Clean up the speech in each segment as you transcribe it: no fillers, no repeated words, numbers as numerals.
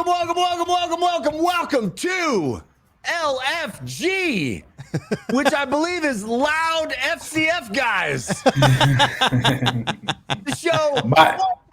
Welcome to LFG, which I believe is Loud FCF Guys. The show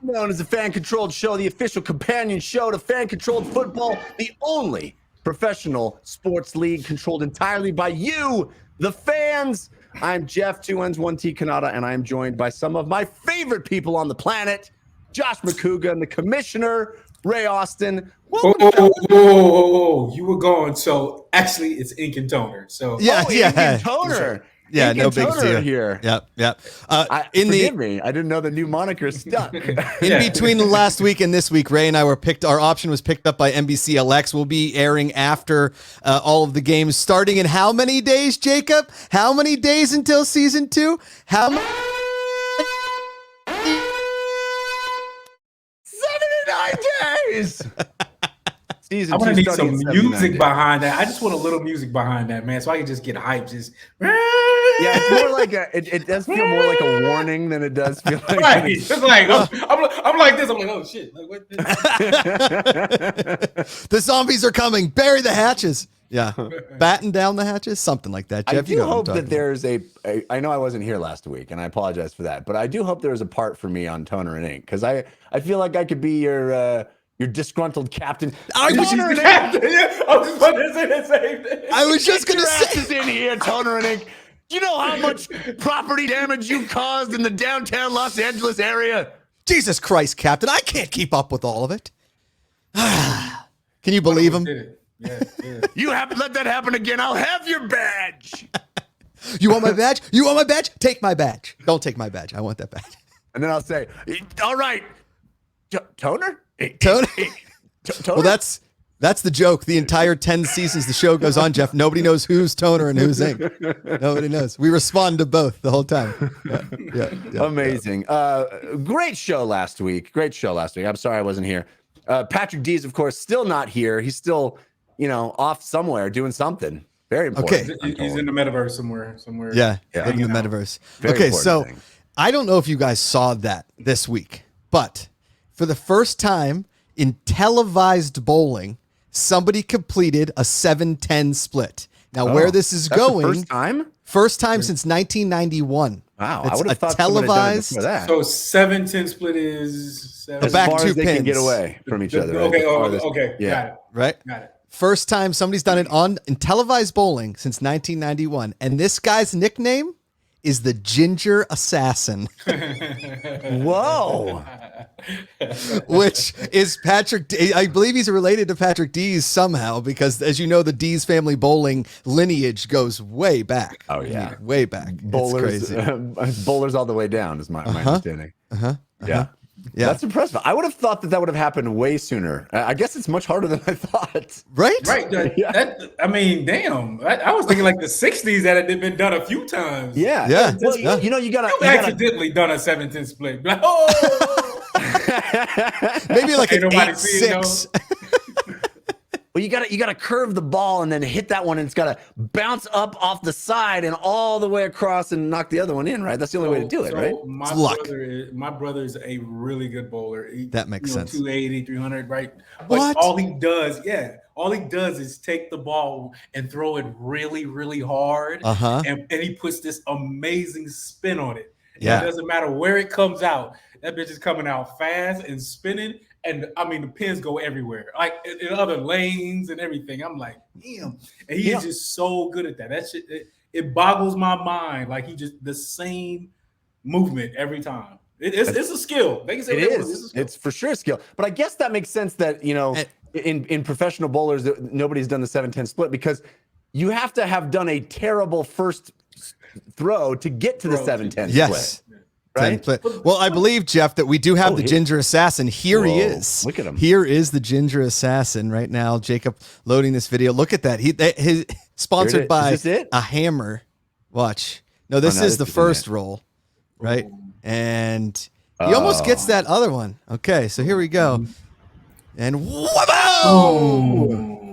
known as the fan-controlled show, the official companion show to fan-controlled football, the only professional sports league controlled entirely by you, the fans. I'm Jeff, 2 N's, 1T Cannata, and I'm joined by some of my favorite people on the planet, Josh Macuga and the commissioner, Ray Austin. Oh, you were going. So actually, it's ink and toner. So ink and toner. Yeah, no big deal here. Yep. Forgive me, I didn't know the new moniker stuck. In between last week and this week, Ray and I were picked. Our option was picked up by NBCLX. We'll be airing after all of the games, starting in how many days, Jacob? How many days until season 2? How many? 79 days. I want to need some music behind that. I just want a little music behind that, man, so I can just get hyped. Just yeah, it's more like it does feel more like a warning than it does feel like. Right. It's like I'm like this. I'm like, oh shit! Like what? The zombies are coming. Bury the hatches. Yeah, batten down the hatches, something like that. Jeff, I do hope that there's a. I know I wasn't here last week, and I apologize for that, but I do hope there's a part for me on Toner and Ink because I feel like I could be your disgruntled captain. I was just captain. Yeah, I was just about to say the same thing. I was just gonna say in here, Toner and Ink. Do you know how much property damage you caused in the downtown Los Angeles area? Jesus Christ, Captain! I can't keep up with all of it. Can you believe him? Yeah. You haven't let that happen again. I'll have your badge. You want my badge? You want my badge? Take my badge. Don't take my badge. I want that badge. And then I'll say, all right, Toner? Toner? Toner? Well, that's the joke. The entire 10 seasons the show goes on, Jeff. Nobody knows who's Toner and who's Ink. Nobody knows. We respond to both the whole time. Yeah. Amazing. Great show last week. I'm sorry I wasn't here. Patrick D's, of course, still not here. He's still, off somewhere doing something. Very important. Okay. He's in the metaverse somewhere. Yeah. In the metaverse. Very okay, so thing. I don't know if you guys saw that this week, but for the first time in televised bowling, somebody completed a 7-10 split. Now, where this is going, first time since 1991. Wow, it's I would have thought televised. That. So 7-10 split is as back far 2 as they pins. can get away from each other. Okay, right? okay, yeah. got it. Right? Got it. First time somebody's done it in televised bowling since 1991. And this guy's nickname is the Ginger Assassin. Whoa. Which is Patrick D. I believe he's related to Patrick D's somehow because, as you know, the D's family bowling lineage goes way back. Oh, yeah. Way back. Bowlers, it's crazy. Bowlers all the way down is my understanding. Yeah. That's impressive. I would have thought that would have happened way sooner. I guess it's much harder than I thought. Right? I mean, damn. I was thinking like the 60s that had been done a few times. Yeah. Well, you gotta accidentally done a 7-10 split. Like, oh! Maybe like an 8-6. Well, you gotta curve the ball and then hit that one, and it's gotta bounce up off the side and all the way across and knock the other one in, right? That's the only way to do it, right? My brother is a really good bowler. That makes sense. 280, 300, right? What? All he does is take the ball and throw it really, really hard, and he puts this amazing spin on it. Yeah. It doesn't matter where it comes out. That bitch is coming out fast and spinning. And I mean, the pins go everywhere, like in other lanes and everything. I'm like, damn. And he's just so good at that. That shit, it boggles my mind. Like he just the same movement every time. It's a skill. They can say it is. It's for sure a skill. But I guess that makes sense that, in professional bowlers, nobody's done the 7-10 split because you have to have done a terrible first throw to get to the 7-10 split. Right? Well, I believe, Jeff, that we do have the Ginger Assassin. Here he is. Look at him. Here is the Ginger Assassin right now. Jacob loading this video. Look at that. He's sponsored by a hammer. Watch. No, this is the first roll, right? And he almost gets that other one. Okay, so here we go. And whoa!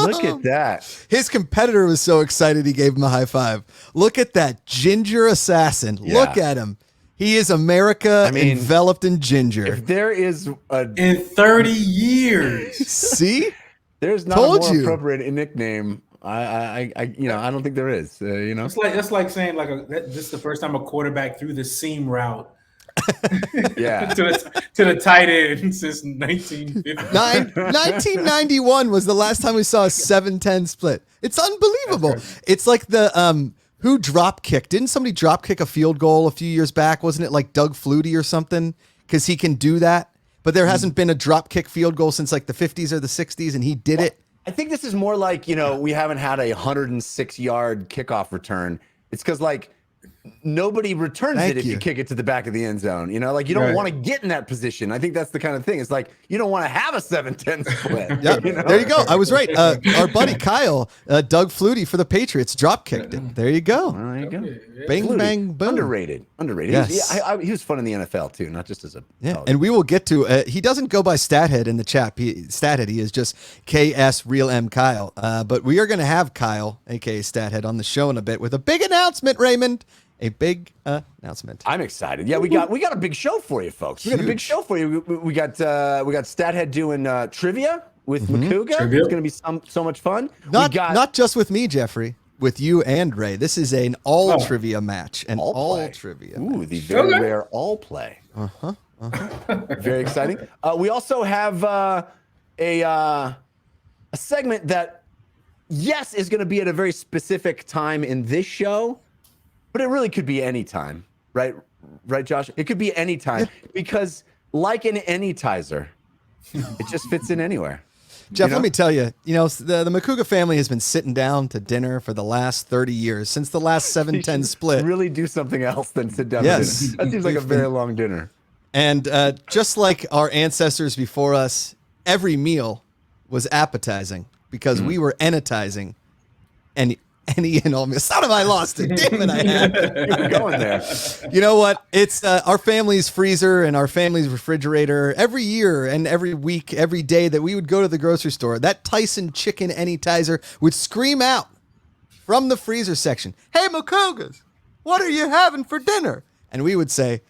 Look at that. His competitor was so excited he gave him a high five. Look at that Ginger Assassin. Yeah. Look at him. He is America enveloped in ginger. If there is in 30 years. See? There's not a more appropriate nickname. I don't think there is. It's like saying this is the first time a quarterback threw the seam route. Yeah. to the tight end since 1950. 1991 was the last time we saw a 7-10 split. It's unbelievable. It's like the who drop kicked? Didn't somebody drop kick a field goal a few years back? Wasn't it like Doug Flutie or something? Because he can do that. But there hasn't been a drop kick field goal since like the 50s or the 60s, and he did it. I think this is more like, we haven't had a 106-yard kickoff return. It's because nobody returns it if you kick it to the back of the end zone. You don't want to get in that position. I think that's the kind of thing. It's like you don't want to have a 7-10 split. Yep. There you go. I was right. Our buddy Kyle, Doug Flutie for the Patriots, drop kicked it. There you go. There you go. Bang, Flutie, bang, boom. Underrated. Yes. He was fun in the NFL too, not just as a. And we will get to. He doesn't go by Stathead in the chat. Stathead. He is just KS Real M Kyle. But we are going to have Kyle, aka Stathead, on the show in a bit with a big announcement, Raymond. A big announcement. I'm excited. Yeah, we got a big show for you, folks. We got a big show for you. We got Stathead doing trivia with Macuga. It's going to be so much fun. Not just with me, Jeffrey. With you and Ray. This is an all trivia match. An all trivia. Ooh, the very rare all play. Very exciting. We also have a segment that, yes, is going to be at a very specific time in this show. But it really could be any time, right? Right, Josh? It could be any time because, like an anytizer, it just fits in anywhere. Jeff, let me tell you, the Macuga family has been sitting down to dinner for the last 30 years, since the last 7-10 split. Really do something else than sit down to dinner. That seems like a very long dinner. And just like our ancestors before us, every meal was appetizing because we were enitizing any and all meals. Son of I lost it. Damn it, I had it. You were going there. You know what? It's our family's freezer and our family's refrigerator. Every year and every week, every day that we would go to the grocery store, that Tyson chicken anytizer would scream out from the freezer section, "Hey, Macugas, what are you having for dinner?" And we would say,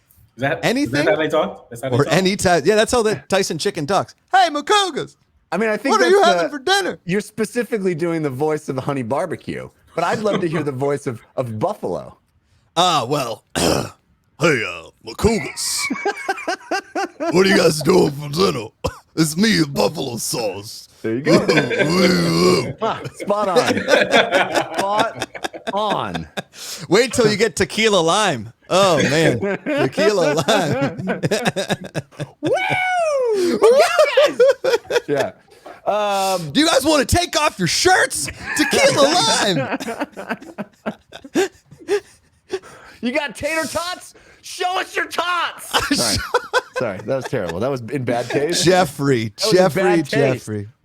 anything? Is that how they talk? Anytime. Yeah, that's how the Tyson chicken talks. "Hey, Macugas, I think what are you having for dinner?" You're specifically doing the voice of the Honey Barbecue. But I'd love to hear the voice of Buffalo. Well, hey, Macugas. What are you guys doing for dinner? It's me and buffalo sauce. There you go. Spot on. Spot on. Wait till you get tequila lime. Oh, man. Tequila lime. Woo! Yeah. Do you guys want to take off your shirts? Tequila lime. You got tater tots? Show us your tots. Sorry, that was terrible. That was in bad taste. Jeffrey.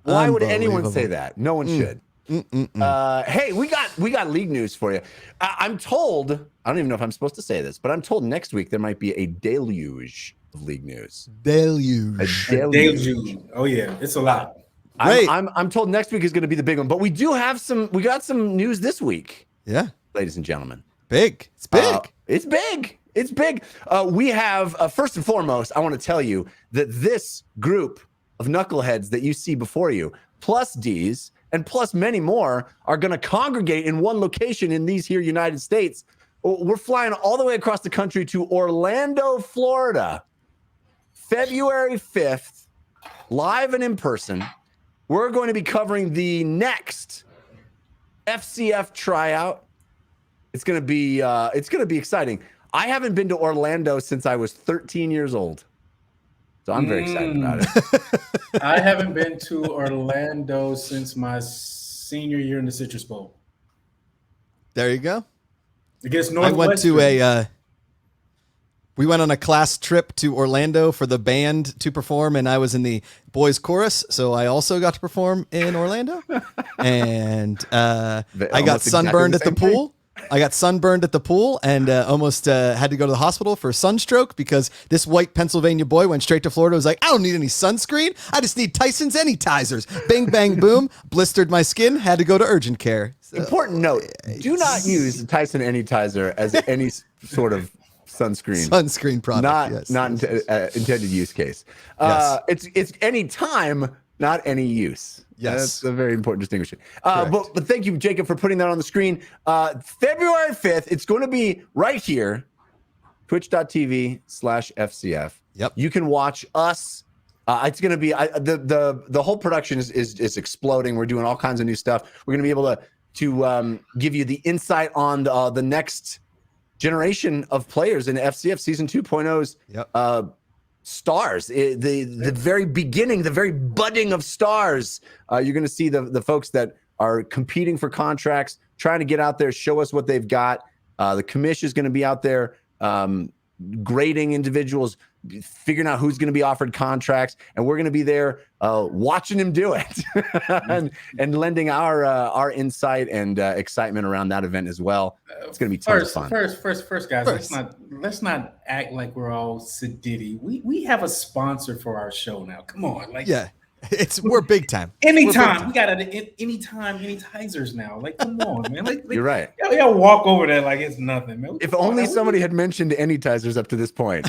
Why would anyone say that? No one should. Hey, we got league news for you. I'm told, I don't even know if I'm supposed to say this, but I'm told next week there might be a deluge of league news. Deluge. A deluge. Oh yeah, it's a lot. I'm told next week is going to be the big one, but we got some news this week. Yeah, ladies and gentlemen. Big. It's big. It's big. We have first and foremost, I want to tell you that this group of knuckleheads that you see before you, plus D's and plus many more, are going to congregate in one location in these here United States. We're flying all the way across the country to Orlando, Florida, February 5th, live and in person. We're going to be covering the next FCF tryout. It's going to be exciting. I haven't been to Orlando since I was 13 years old. So I'm very excited about it. I haven't been to Orlando since my senior year in the Citrus Bowl. There you go. Against Northwestern. We went on a class trip to Orlando for the band to perform, and I was in the boys chorus, so I also got to perform in Orlando. And I got sunburned at the pool. I got sunburned at the pool and almost had to go to the hospital for sunstroke because this white Pennsylvania boy went straight to Florida. Was like, I don't need any sunscreen. I just need Tyson's Anytizers. Bing, bang, boom. Blistered my skin. Had to go to urgent care. So, important note: do not use the Tyson Anytizer as any sort of sunscreen product. Not intended use case. It's any time, not any use. Yes, that's a very important distinction. But thank you, Jacob, for putting that on the screen. February 5th, it's going to be right here, twitch.tv/FCF. Yep. You can watch us. It's going to be the whole production is exploding. We're doing all kinds of new stuff. We're going to be able to give you the insight on the next generation of players in FCF Season 2.0's stars. The very beginning, the very budding of stars. You're going to see the folks that are competing for contracts, trying to get out there, show us what they've got. The commish is going to be out there grading individuals, figuring out who's going to be offered contracts, and we're going to be there watching him do it and lending our insight and excitement around that event as well. It's going to be tons of fun. First, guys, let's not act like we're all sedity. We have a sponsor for our show now. Come on, we're big time. Anytime we got anytizers now. Like, come on, man. Like you're right. Y'all walk over there like it's nothing, man. If only somebody had mentioned anytizers up to this point.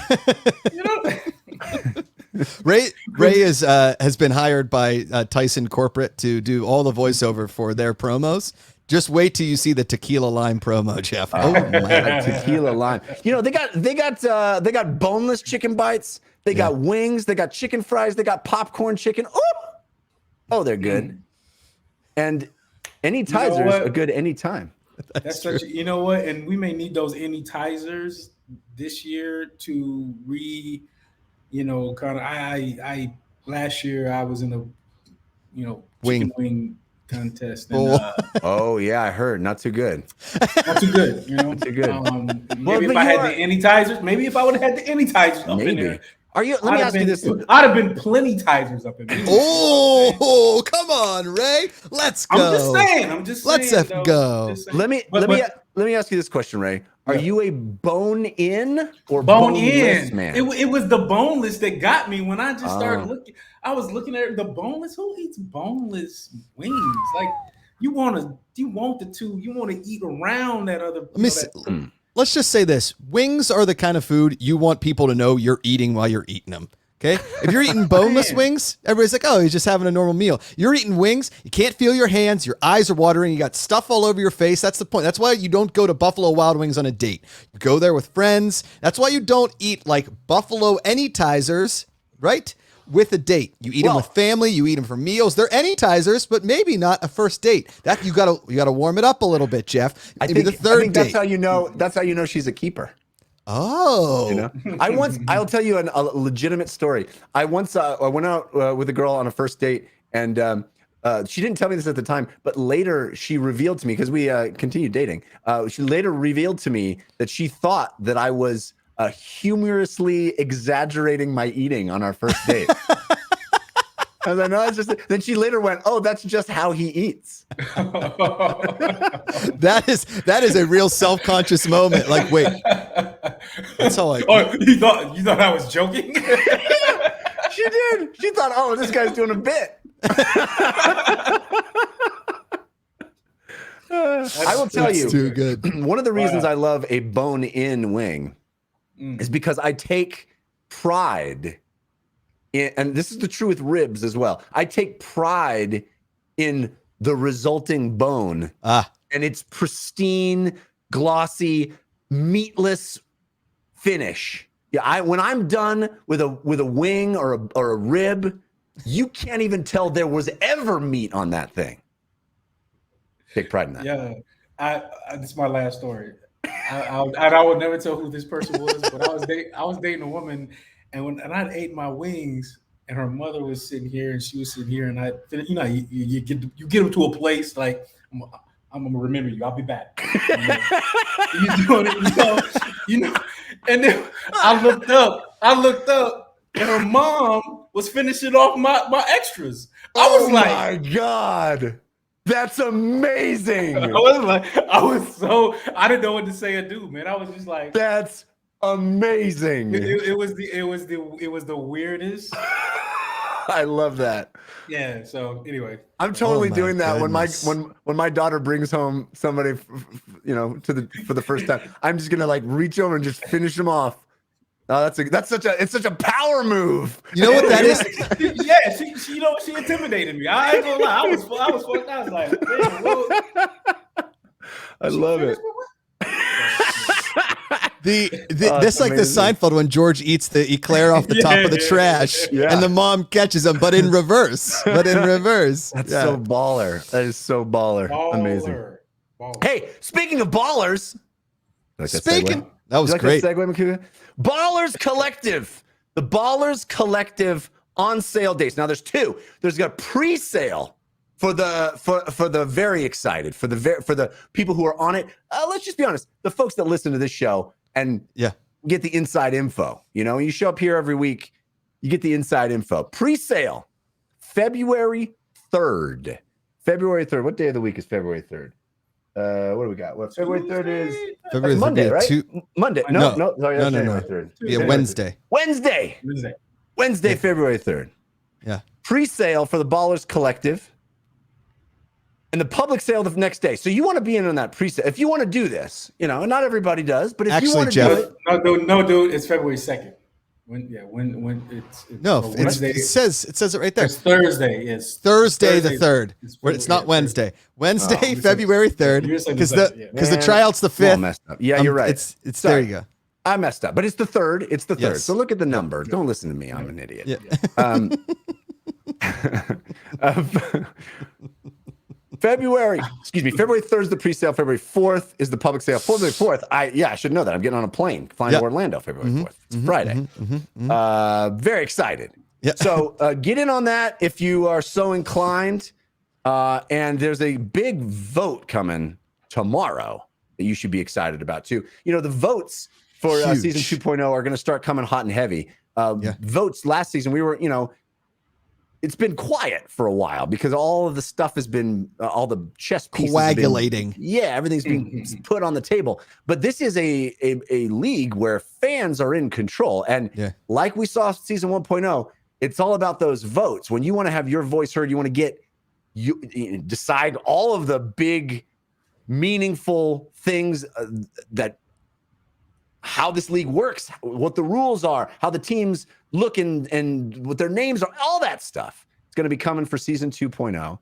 Ray has been hired by Tyson Corporate to do all the voiceover for their promos. Just wait till you see the tequila lime promo, Jeff. Oh my tequila lime. You know, they got boneless chicken bites. They got wings. They got chicken fries. They got popcorn chicken. Oh, they're good. And anytizers are good anytime. That's such. You know what? And we may need those anytizers this year to kind of. I last year I was in a chicken wing contest. And, yeah, I heard not too good. Not too good. Not too good. Maybe if I had the anytizers, maybe if I would have had the anytizers up in there. Let me ask you this. I'd have been plenty tizers up in there. Oh, come on, Ray. Let's go. I'm just saying. Let's go. Let me ask you this question, Ray. Are you a bone-in or boneless man? It was the boneless that got me when I just started looking. I was looking at the boneless. Who eats boneless wings? Like you want to eat around that other. Let's just say this. Wings are the kind of food you want people to know you're eating while you're eating them. Okay? If you're eating boneless wings, everybody's like, oh, he's just having a normal meal. You're eating wings. You can't feel your hands. Your eyes are watering. You got stuff all over your face. That's the point. That's why you don't go to Buffalo Wild Wings on a date. You go there with friends. That's why you don't eat like Buffalo anytizers, right? With a date. You eat them with family. You eat them for meals. They're anytizers, but maybe not a first date. That you gotta warm it up a little bit, Jeff. I think that's how you know. That's how you know she's a keeper. Oh, I'll tell you a legitimate story. I went out with a girl on a first date, and she didn't tell me this at the time, but later she revealed to me, because we continued dating. She later revealed to me that she thought that I was humorously exaggerating my eating on our first date. I was like, no, it's just. Then she later went, "Oh, that's just how he eats." That is a real self-conscious moment. Like, wait, that's how I. Oh, you thought I was joking? She did. She thought, "Oh, this guy's doing a bit." I will tell you, too good. One of the reasons I love a bone-in wing is because I take pride in, and this is the true with ribs as well. I take pride in the resulting bone and its pristine, glossy, meatless finish. Yeah, when I'm done with a wing or a rib, you can't even tell there was ever meat on that thing. Take pride in that. Yeah, this is my last story. I would never tell who this person was, but I was dating a woman, and I ate my wings, and her mother was sitting here, and she was sitting here, and you get them to a place like I'm gonna remember you. I'll be back. You doing it, And then I looked up, and her mom was finishing off my extras. I was like, "Oh my God. That's amazing." I didn't know what to say or do, man. I was just like, that's amazing. It was the weirdest I love that. Yeah. So anyway, I'm totally doing that when my daughter brings home somebody, for the first time. I'm just gonna like reach over and just finish them off. Oh, it's such a power move. You know what that is? Yeah, she intimidated me. I ain't gonna lie. I was fucked. I was like, I love it. This like the Seinfeld when George eats the eclair off the top of the trash and the mom catches him, but in reverse. That's so baller. That is so baller. Amazing. Baller. Hey, speaking of ballers, that was great. That segue, Macuga? Ballers Collective. The Ballers Collective on sale dates. Now there's two. There's got pre-sale for the very excited, for the people who are on it. Let's just be honest. The folks that listen to this show and get the inside info. You show up here every week, you get the inside info. Pre-sale, February 3rd. February 3rd. What day of the week is February 3rd? What do we got? Well, February 3rd is Monday, right? Monday. No. Sorry, February 3rd. Yeah, Wednesday, February 3rd. Yeah. Pre-sale for the Ballers Collective. And the public sale the next day. So you want to be in on that pre-sale. If you want to do this, not everybody does, but if you want to do it. No, dude, it's February 2nd. When it's Wednesday. It says it right there. It's Thursday. It's Thursday the 3rd. It's not Wednesday. Wednesday, February 3rd. Because the tryout's the 5th. Messed up. Yeah, you're right. It's there you go. I messed up, but it's the 3rd. It's the 3rd. Yes. So look at the number. Don't listen to me. I'm an idiot. Yeah. February 3rd is the pre-sale. February 4th is the public sale. February 4th, I should know that. I'm getting on a plane flying to Orlando February 4th. It's Friday. Very excited. Yeah. So get in on that if you are so inclined. And there's a big vote coming tomorrow that you should be excited about too. The votes for season 2.0 are going to start coming hot and heavy. Votes last season, we were, it's been quiet for a while because all of the stuff has been, all the chess pieces coagulating. Everything's being put on the table. But this is a league where fans are in control. And like we saw season 1.0, it's all about those votes. When you want to have your voice heard, you want to decide all of the big, meaningful things that how this league works, what the rules are, how the teams look and what their names are, all that stuff. It's going to be coming for season 2.0.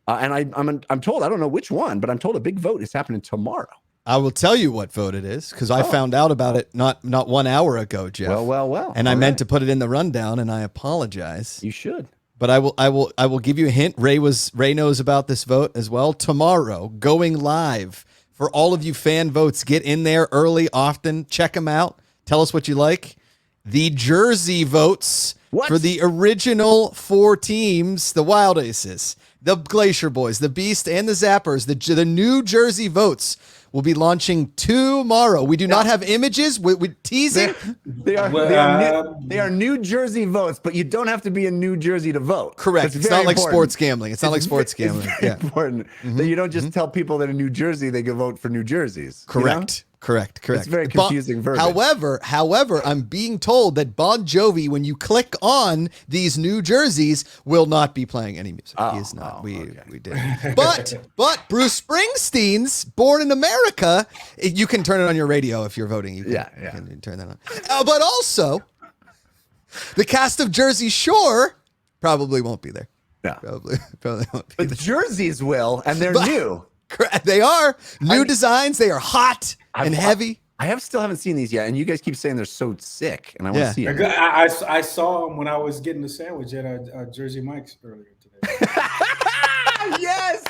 And I'm told, I don't know which one, but I'm told a big vote is happening tomorrow. I will tell you what vote it is because I found out about it not 1 hour ago, Jeff. Well. And I meant to put it in the rundown, and I apologize. You should. But I will give you a hint. Ray knows about this vote as well. Tomorrow, going live. For all of you fan votes, get in there early, often. Check them out. Tell us what you like. The jersey votes for the original 4 teams, the Wild Aces, the Glacier Boys, the Beast, and the Zappers. The New Jersey votes will be launching tomorrow. We do not have images. We're teasing. They are New Jersey votes, but you don't have to be in New Jersey to vote. Correct. It's not like sports gambling. It's not like sports gambling. It's very important that you don't just tell people that in New Jersey they can vote for New Jerseys. Correct. Correct. It's very confusing verbiage. However, I'm being told that Bon Jovi, when you click on these new jerseys, will not be playing any music. He is not. We did. But Bruce Springsteen's "Born in America," you can turn it on your radio if you're voting. You can turn that on. But also, the cast of Jersey Shore probably won't be there. No, probably won't be. But the jerseys will, and they're new. They are new designs. They are hot and heavy. I still haven't seen these yet, and you guys keep saying they're so sick, and I want to see them. I saw them when I was getting the sandwich at Jersey Mike's earlier today. Yes,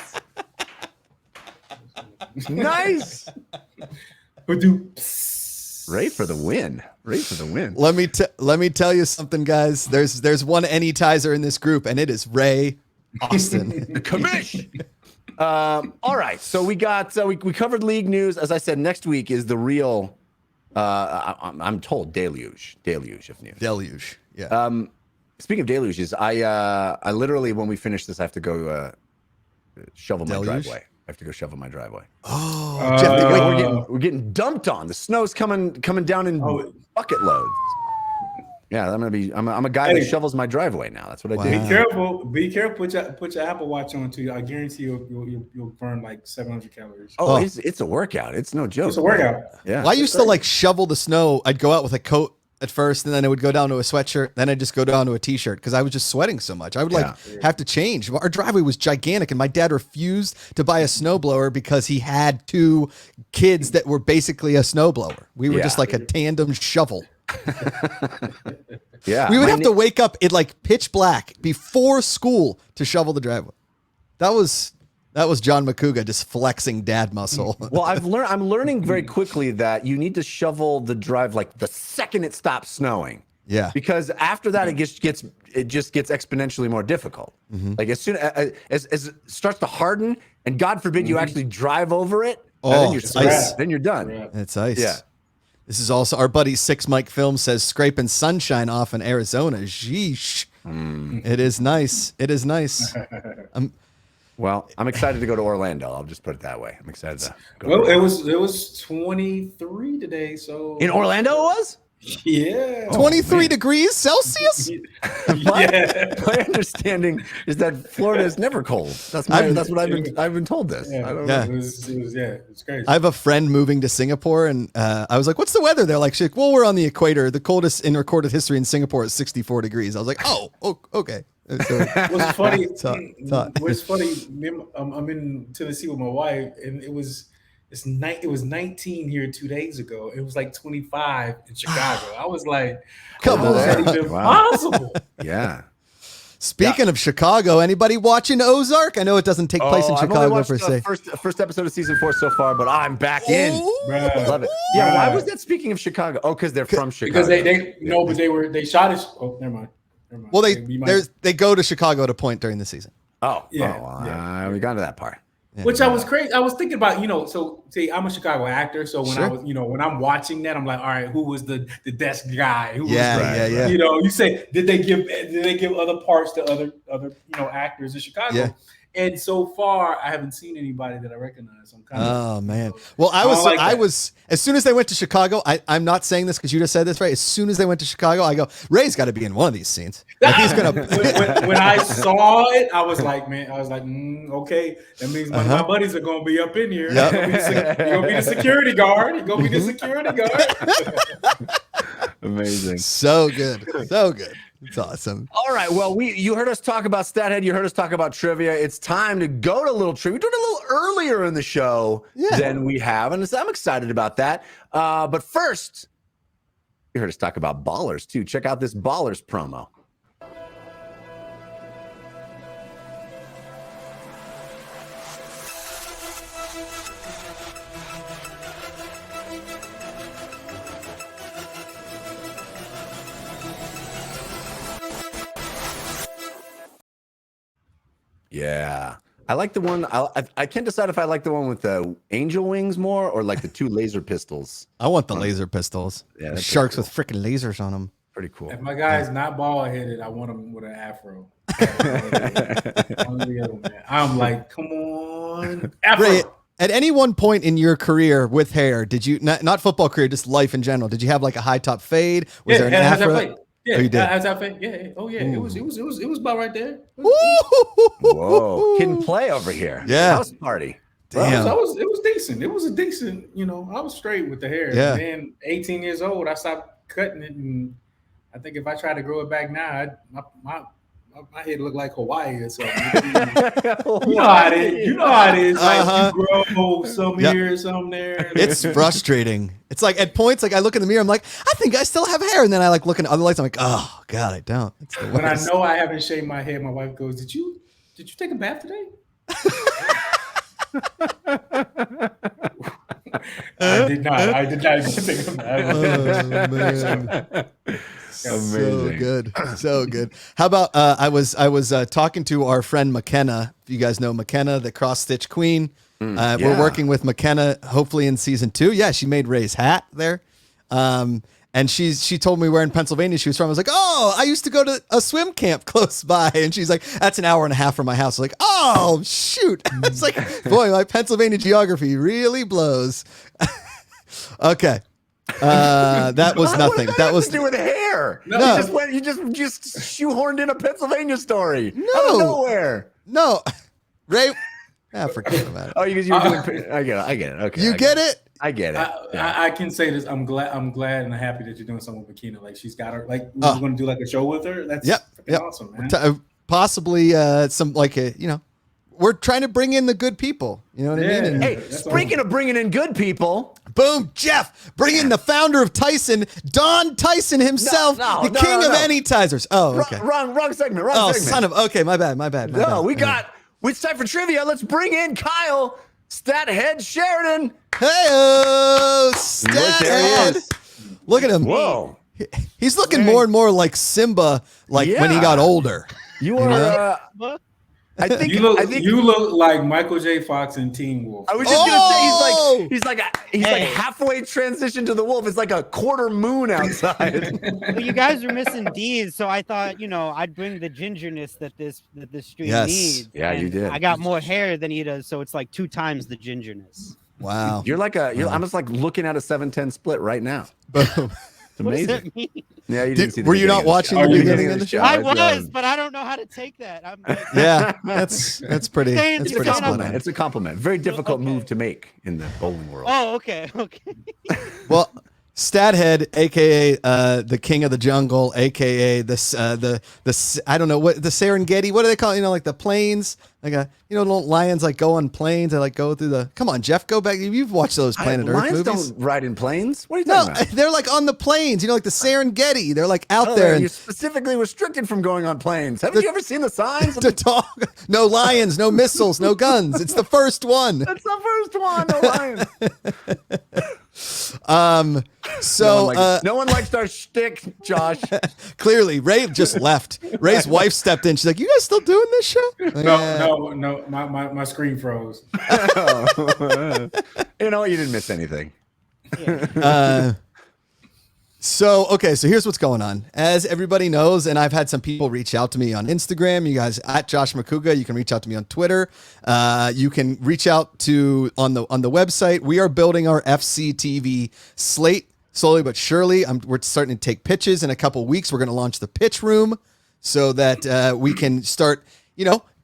nice. Ray for the win. Let me tell you something, guys. There's one anytizer in this group, and it is Ray Austin. Commish. All right, so we got we covered league news. As I said, next week is the real I'm told deluge of news. Deluge. Yeah. Speaking of deluges, I literally, when we finish this, I have to go shovel my driveway. I have to go shovel my driveway. Oh, we're getting dumped on. The snow's coming down in bucket loads. Yeah, I'm a guy that shovels my driveway now. That's what I do. Be careful. Be careful. Put your Apple Watch on too. I guarantee you'll burn like 700 calories. Oh, it's a workout. It's no joke. It's a workout. Yeah. Well, I used to like shovel the snow. I'd go out with a coat at first, and then I would go down to a sweatshirt. Then I'd just go down to a t-shirt because I was just sweating so much. I would have to change. Our driveway was gigantic, and my dad refused to buy a snowblower because he had 2 kids that were basically a snowblower. We were just like a tandem shovel. Yeah, we would have to wake up at like pitch black before school to shovel the driveway. That was John Macuga just flexing dad muscle. Well, I'm learning very quickly that you need to shovel the drive like the second it stops snowing. Yeah, because after that it just gets exponentially more difficult. Like as soon as it starts to harden, and God forbid you actually drive over it, then you're ice. Then you're done. It's ice. Yeah. This is also our buddy 6 Mike Film says scraping sunshine off in Arizona. Sheesh. It is nice. It is nice. Well, I'm excited to go to Orlando. I'll just put it that way. I'm excited to go. Well, it was 23 today. So in Orlando it was? Yeah. 23 degrees Celsius? My understanding is that Florida is never cold. That's what I've been told this. Yeah. I don't know. It's crazy. I have a friend moving to Singapore, and I was like, what's the weather there? She's like, well, we're on the equator. The coldest in recorded history in Singapore is 64 degrees. I was like, oh okay. So, what's funny? Thought. What's funny? I'm in Tennessee with my wife, and it was 19 here 2 days ago. It was like 25 in Chicago. I was like, come on, is that even possible? Yeah. Speaking of Chicago, anybody watching Ozark? I know it doesn't take place in Chicago per se. First episode of season 4 so far, but I'm back in. Love it. Yeah. Why was that? Speaking of Chicago, because they're from Chicago. Because they shot it. Oh, never mind. Well, they go to Chicago at a point during the season. Oh, yeah. We got to that part. Yeah. Which I was crazy. I was thinking about, so see, I'm a Chicago actor. So when I was, when I'm watching that, I'm like, all right, who was the desk guy? Who was you say, did they give other parts to other actors in Chicago? Yeah. And so far, I haven't seen anybody that I recognize. I'm kind of man. Well, I was as soon as they went to Chicago. I'm not saying this because you just said this right. As soon as they went to Chicago, I go, Ray's got to be in one of these scenes. Like he's gonna. when I saw it, I was like, okay, that means one of my buddies are gonna be up in here. Yep. You're gonna be the security guard. You're gonna be the security guard. Amazing. So good. So good. It's awesome. All right. Well, you heard us talk about StatHead. You heard us talk about trivia. It's time to go to a little trivia. We're doing it a little earlier in the show than we have, and I'm excited about that. But first, you heard us talk about Ballers, too. Check out this Ballers promo. Yeah, I like the one. I can't decide if I like the one with the angel wings more or like the 2 laser pistols. I want the laser pistols. Yeah, sharks cool. With freaking lasers on them. Pretty cool. If my guy's not bald headed, I want him with an afro. I'm like, come on, afro. Ray, at any one point in your career with hair, did you not football career, just life in general? Did you have like a high top fade? Was there an afro? Yeah, how's that fade? Yeah. Oh yeah. Ooh. It was about right there. Whoa, kid and play over here. Yeah. House party. Damn. It was decent. It was a decent, I was straight with the hair. Yeah. And then 18 years old, I stopped cutting it, and I think if I try to grow it back now, my head look like Hawaii or something. You know how it is. Like you grow some here, some there. It's frustrating. It's like at points, like I look in the mirror, I'm like, I think I still have hair, and then I like look in other lights, I'm like, oh God, I don't. It's the worst. When I know I haven't shaved my head, my wife goes, "Did you take a bath today?" I did not take a bath. Oh, man. So good. How about I was talking to our friend McKenna. If you guys know McKenna, the cross stitch queen. We're working with McKenna hopefully in season 2. Yeah, she made Ray's hat there. And she told me where in Pennsylvania she was from. I was like, oh, I used to go to a swim camp close by. And she's like, that's an hour and a half from my house. I was like, oh shoot. It's like, boy, my Pennsylvania geography really blows. Okay. That was nothing. That was was to do with hair. No. You just shoehorned in a Pennsylvania story. No. Out of nowhere. No. Ray. Forget about it. Oh, because you're doing. I get it. Okay. You get it? I get it. I can say this. I'm glad and happy that you're doing something with Makina. Like she's got her. Like we're going to do like a show with her. That's awesome, man. Possibly some we're trying to bring in the good people. You know what I mean? And hey, speaking of bringing in good people, boom, Jeff, bring in the founder of Tyson, Don Tyson himself, the king of anytizers. Oh, okay. Wrong segment. Oh, son of. Okay, my bad. It's time for trivia. Let's bring in Kyle Stathead Sheridan. Hey, Stathead. Look at him. Whoa. He's looking more and more like Simba, when he got older. You are. I think you look like Michael J. Fox in Teen Wolf. I was just gonna say he's like halfway transitioned to the wolf. It's like a quarter moon outside. Well, you guys are missing D's, so I thought I'd bring the gingerness that this stream needs. Yeah, you did. I got more hair than he does, so it's like 2 times the gingerness. Wow, you're I'm just like looking at a 7-10 split right now. Boom. It's amazing. What does that mean? Yeah, you didn't see. Were you not watching the beginning of the show? I was, but I don't know how to take that. Yeah, that's pretty. That's pretty spot on. It's a compliment. Very difficult move to make in the bowling world. Oh, okay. Well, Stathead, aka the king of the jungle, aka the I don't know what the Serengeti. What do they call it? Like the plains. Like don't lions go on planes? They go through the. Come on, Jeff, go back. You've watched those Planet Earth lions movies. Don't ride in planes. What are you talking about? They're on the plains. Like the Serengeti. They're out there. You're specifically restricted from going on planes. Haven't you ever seen the signs? To talk. No lions, no missiles, no guns. It's the first one. That's the first one. No lions. So no one likes our shtick, Josh. Clearly, Ray just left. Ray's wife stepped in. She's like, "You guys still doing this show?" No. My screen froze. You know what? You didn't miss anything. So here's what's going on. As everybody knows, and I've had some people reach out to me on Instagram. You guys at Josh Macuga. You can reach out to me on Twitter. You can reach out to on the website. We are building our FCTV slate slowly but surely. We're starting to take pitches. In a couple weeks, we're going to launch the pitch room so that we can start,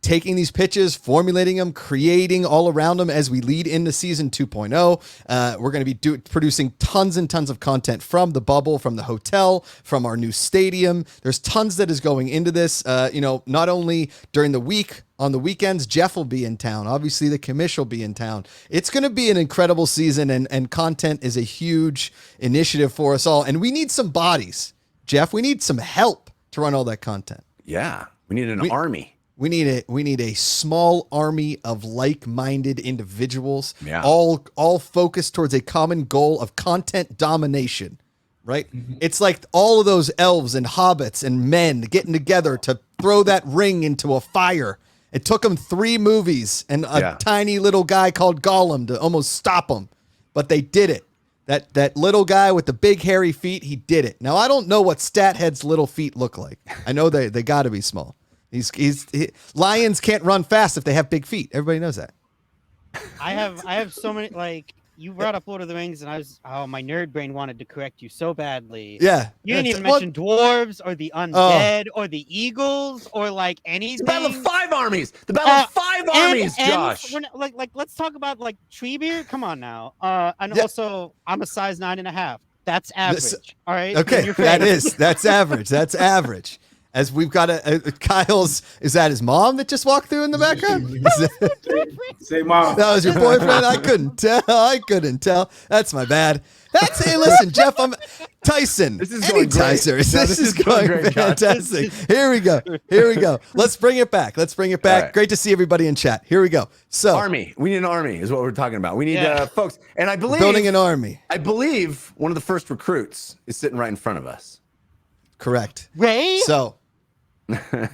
taking these pitches, formulating them, creating all around them as we lead into season 2.0. We're going to be producing tons and tons of content from the bubble, from the hotel, from our new stadium. There's tons that is going into this. Not only during the week, on the weekends, Jeff will be in town. Obviously, the commish will be in town. It's going to be an incredible season, and content is a huge initiative for us all. And we need some bodies, Jeff. We need some help to run all that content. Yeah, we need an army. We need a small army of like-minded individuals, all focused towards a common goal of content domination, right? Mm-hmm. It's like all of those elves and hobbits and men getting together to throw that ring into a fire. It took them 3 movies and a tiny little guy called Gollum to almost stop them, but they did it. That little guy with the big hairy feet, he did it. Now, I don't know what Stathead's little feet look like. I know they got to be small. Lions can't run fast if they have big feet. Everybody knows that. I have so many, you brought up Lord of the Rings, and my nerd brain wanted to correct you so badly. Yeah. You didn't even mention dwarves or the undead or the eagles or anything. The Battle of 5 Armies. The Battle of 5 Armies, Josh. Let's talk about Treebeard. Come on now. Also, I'm a size 9.5. That's average. All right. Okay. That's average. That's average. As we've got Kyle's, is that his mom that just walked through in the background? Say mom. That was your boyfriend? I couldn't tell. That's my bad. Hey, listen, Jeff, I'm Tyson. This is going great. This is going great, fantastic. Here we go. Let's bring it back. Right. Great to see everybody in chat. Here we go. So army. We need an army is what we're talking about. We need folks. And I believe building an army. I believe one of the first recruits is sitting right in front of us. Correct. Ray? So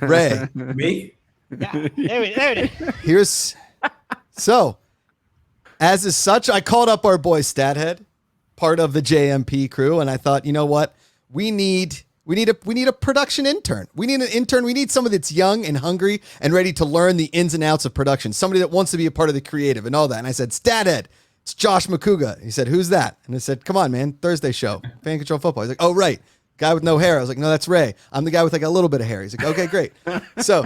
Ray. Me? Yeah. There it is. As is such, I called up our boy Stathead, part of the JMP crew, and I thought, you know what? We need a production intern. We need an intern. We need somebody that's young and hungry and ready to learn the ins and outs of production. Somebody that wants to be a part of the creative and all that. And I said, Stathead, it's Josh Macuga. He said, who's that? And I said, come on, man, Thursday show, Fan Control Football. He's like, oh, right. Guy with no hair. I was like, no, that's Ray. I'm the guy with like a little bit of hair. He's like, okay, great. So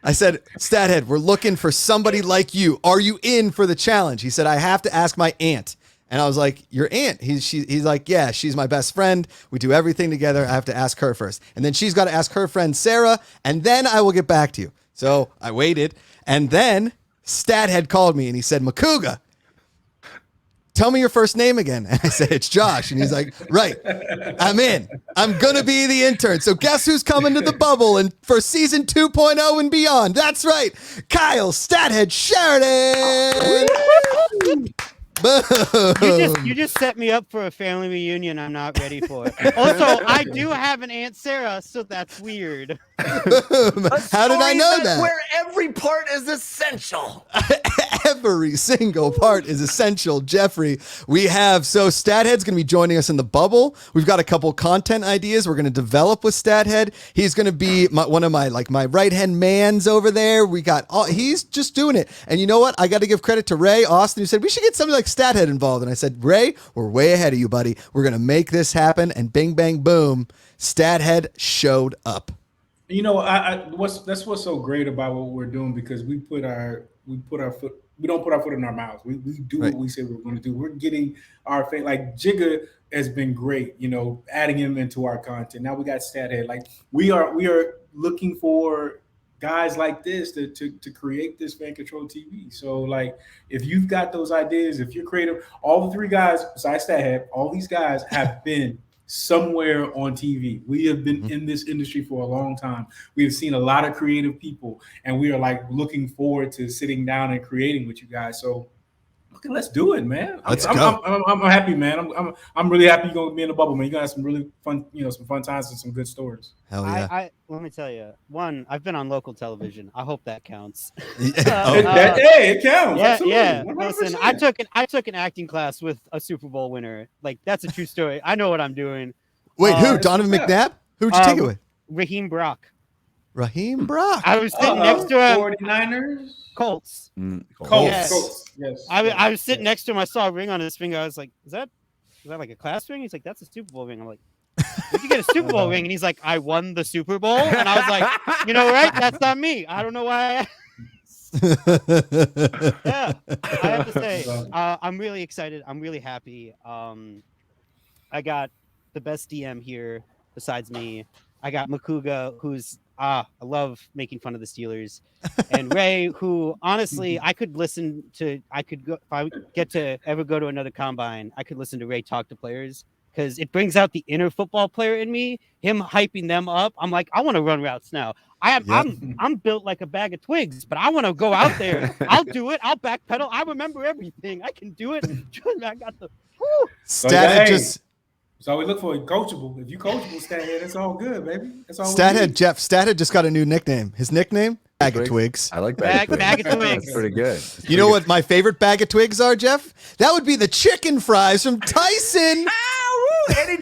I said, Stathead, we're looking for somebody like you. Are you in for the challenge? He said, I have to ask my aunt. And I was like, your aunt? He's like, yeah, she's my best friend. We do everything together. I have to ask her first. And then she's got to ask her friend Sarah, and then I will get back to you. So I waited. And then Stathead called me and he said, Macuga, tell me your first name again. And I said, it's Josh. And he's like, right, I'm in. I'm going to be the intern. So guess who's coming to the bubble and for season 2.0 and beyond? That's right, Kyle Stathead Sheridan. You just set me up for a family reunion I'm not ready for. Also, I do have an Aunt Sarah, so that's weird. How did I know that? Where every part is essential. Every single part is essential, Jeffrey. We have, so Stathead's going to be joining us in the bubble. We've got a couple content ideas we're going to develop with Stathead. He's going to be one of my right-hand mans over there. He's just doing it. And you know what? I got to give credit to Ray Austin, who said, we should get somebody like Stathead involved. And I said, Ray, we're way ahead of you, buddy. We're going to make this happen. And bing, bang, boom, Stathead showed up. You know, that's what's so great about what we're doing, because we don't put our foot in our mouths. We do what we say we're going to do. We're getting our face. Like Jigga has been great, you know, adding him into our content. Now we got Stathead. Like we are looking for guys like this to create this Fan Control TV. So like, if you've got those ideas, if you're creative, all the three guys besides Stathead, all these guys have been somewhere on TV. We have been in this industry for a long time. We have seen a lot of creative people, and we are like looking forward to sitting down and creating with you guys. So okay, let's do it, man. I'm happy, man. I'm really happy you're gonna be in the bubble, man. You're gonna have some really fun, some fun times and some good stories. Hell yeah. Let me tell you, I've been on local television. I hope that counts. It counts. Yeah. Listen, I took an acting class with a Super Bowl winner. Like, that's a true story. I know what I'm doing. Wait, who? Donovan McNabb? Who'd you take it with? Raheem Brock. Raheem Brock. I was sitting next to him. 49ers? Colts. Colts. Yes. I was sitting next to him. I saw a ring on his finger. I was like, is that like a class ring? He's like, that's a Super Bowl ring. I'm like, where'd you get a Super Bowl ring? And he's like, I won the Super Bowl. And I was like, you know, right? That's not me. I don't know why. Yeah, I have to say, I'm really excited. I'm really happy. I got the best DM here besides me. I got Macuga, who's I love making fun of the Steelers, and Ray, who honestly I could go if I get to ever go to another combine, I could listen to Ray talk to players, because it brings out the inner football player in me. Him hyping them up. I'm like, I want to run routes now. I'm built like a bag of twigs, but I want to go out there. I'll do it. I'll backpedal. I remember everything. I can do it. I got the So we look for coachable. If you coachable, Stathead, that's all good, baby. That's all. Stathead just got a new nickname. His nickname? Bag of Twigs. I like bag of Twigs. That's pretty good. You know what my favorite bag of twigs are, Jeff? That would be the chicken fries from Tyson.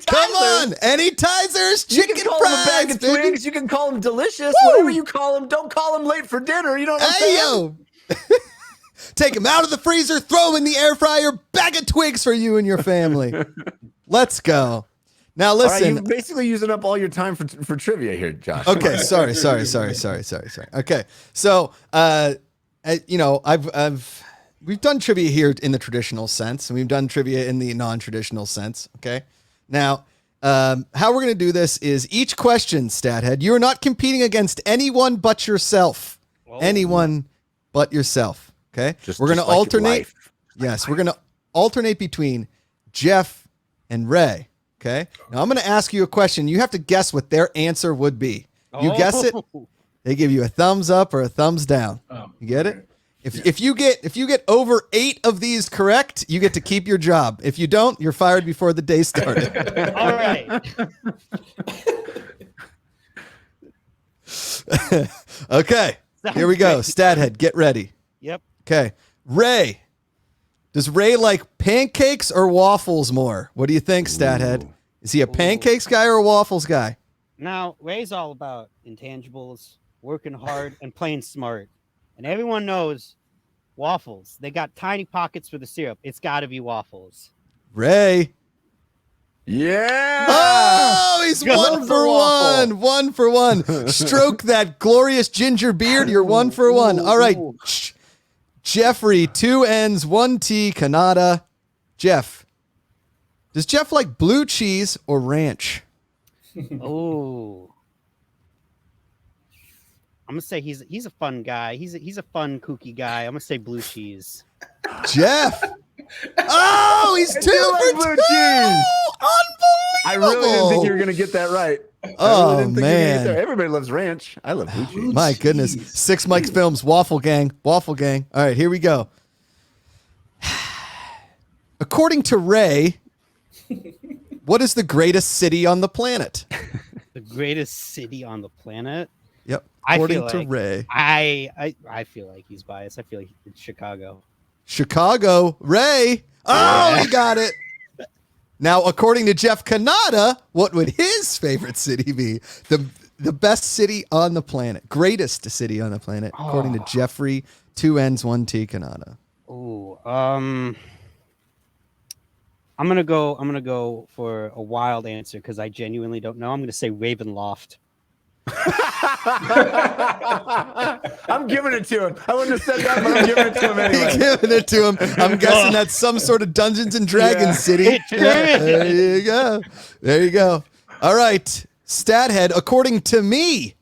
Come on, any Tizers, chicken you can call fries, them a bag of baby. twigs. You can call them delicious. Woo! Whatever you call them, don't call them late for dinner. You know what I'm saying? Yo. Take them out of the freezer, throw them in the air fryer. Bag of twigs for you and your family. Let's go. Now listen, you're basically using up all your time for trivia here, Josh. Okay, sorry. Okay, so we've done trivia here in the traditional sense, and we've done trivia in the non-traditional sense. Okay, now how we're gonna do this is each question, Stathead, you are not competing against anyone but yourself. Whoa. Anyone but yourself. Okay, we're gonna alternate. Yes, we're gonna alternate between Jeff and Ray. Okay. Now I'm going to ask you a question. You have to guess what their answer would be. You guess it, they give you a thumbs up or a thumbs down. You get it? If you get over 8 of these correct, you get to keep your job. If you don't, you're fired before the day started. All right. Okay. Here we go. Stathead, get ready. Yep. Okay. Ray. Does Ray like pancakes or waffles more? What do you think, Stathead? Is he a pancakes guy or a waffles guy? Now, Ray's all about intangibles, working hard, and playing smart. And everyone knows Waffles. They got tiny pockets for the syrup. It's got to be waffles. Ray. Yeah. Oh, he's 1 for 1. 1 for 1. Stroke that glorious ginger beard. You're 1 for 1. All right. Jeffrey, 2 N's, 1 T, Cannata. Jeff. Does Jeff like blue cheese or ranch? Oh. I'm gonna say he's a fun guy. He's a fun kooky guy. I'm gonna say blue cheese. Jeff. Oh, he's 2 for blue 2. Cheese. Unbelievable. I really didn't think you were gonna get that right. Oh, man. Everybody loves ranch. I love blue cheese. My goodness. 6 Mike Films, Waffle Gang. Waffle Gang. All right, here we go. According to Ray, what is the greatest city on the planet? The greatest city on the planet? Yep. According to Ray. I feel like he's biased. I feel like it's Chicago. Chicago. Ray. Oh, he got it. Now, according to Jeff Cannata, what would his favorite city be? The best city on the planet. Greatest city on the planet, according to Jeffrey, 2 N's, 1 T, Cannata. Oh, I'm gonna go for a wild answer because I genuinely don't know. I'm gonna say Ravenloft. I'm giving it to him. I wouldn't have said that, but I'm giving it to him anyway. He's giving it to him. I'm guessing that's some sort of Dungeons and Dragons city. Yeah, there you go. There you go. All right. Stathead, according to me,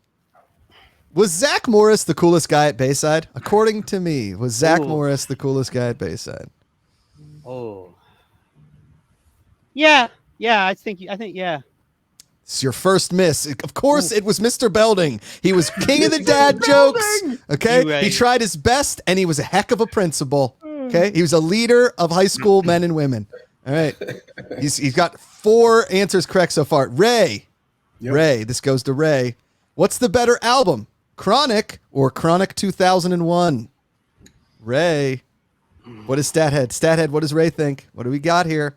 was Zach Morris the coolest guy at Bayside? According to me, was Zach Morris the coolest guy at Bayside? Oh. Yeah. I think yeah. It's your first miss. Of course, it was Mr. Belding. He was king of the dad jokes. Okay, Right. He tried his best, and he was a heck of a principal. Okay, he was a leader of high school men and women. All right, he's got 4 answers correct so far. Ray, Ray, this goes to Ray. What's the better album, Chronic or Chronic 2001? Ray, what is Stathead? Stathead, what does Ray think? What do we got here?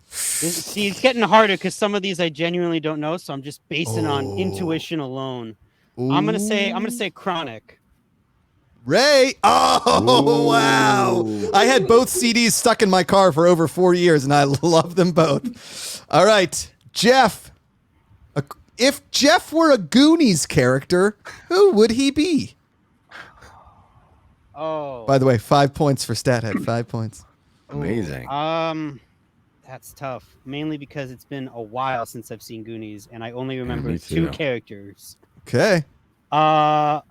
See, it's getting harder because some of these I genuinely don't know, so I'm just basing on intuition alone. Ooh. I'm gonna say Chronic. Ray. Oh, wow. I had both CDs stuck in my car for over 4 years, and I love them both. All right, Jeff. If Jeff were a Goonies character, who would he be? Oh. By the way, 5 points for Stathead. 5 points. Amazing. That's tough. Mainly because it's been a while since I've seen Goonies, and I only remember me 2 too. characters. Okay. The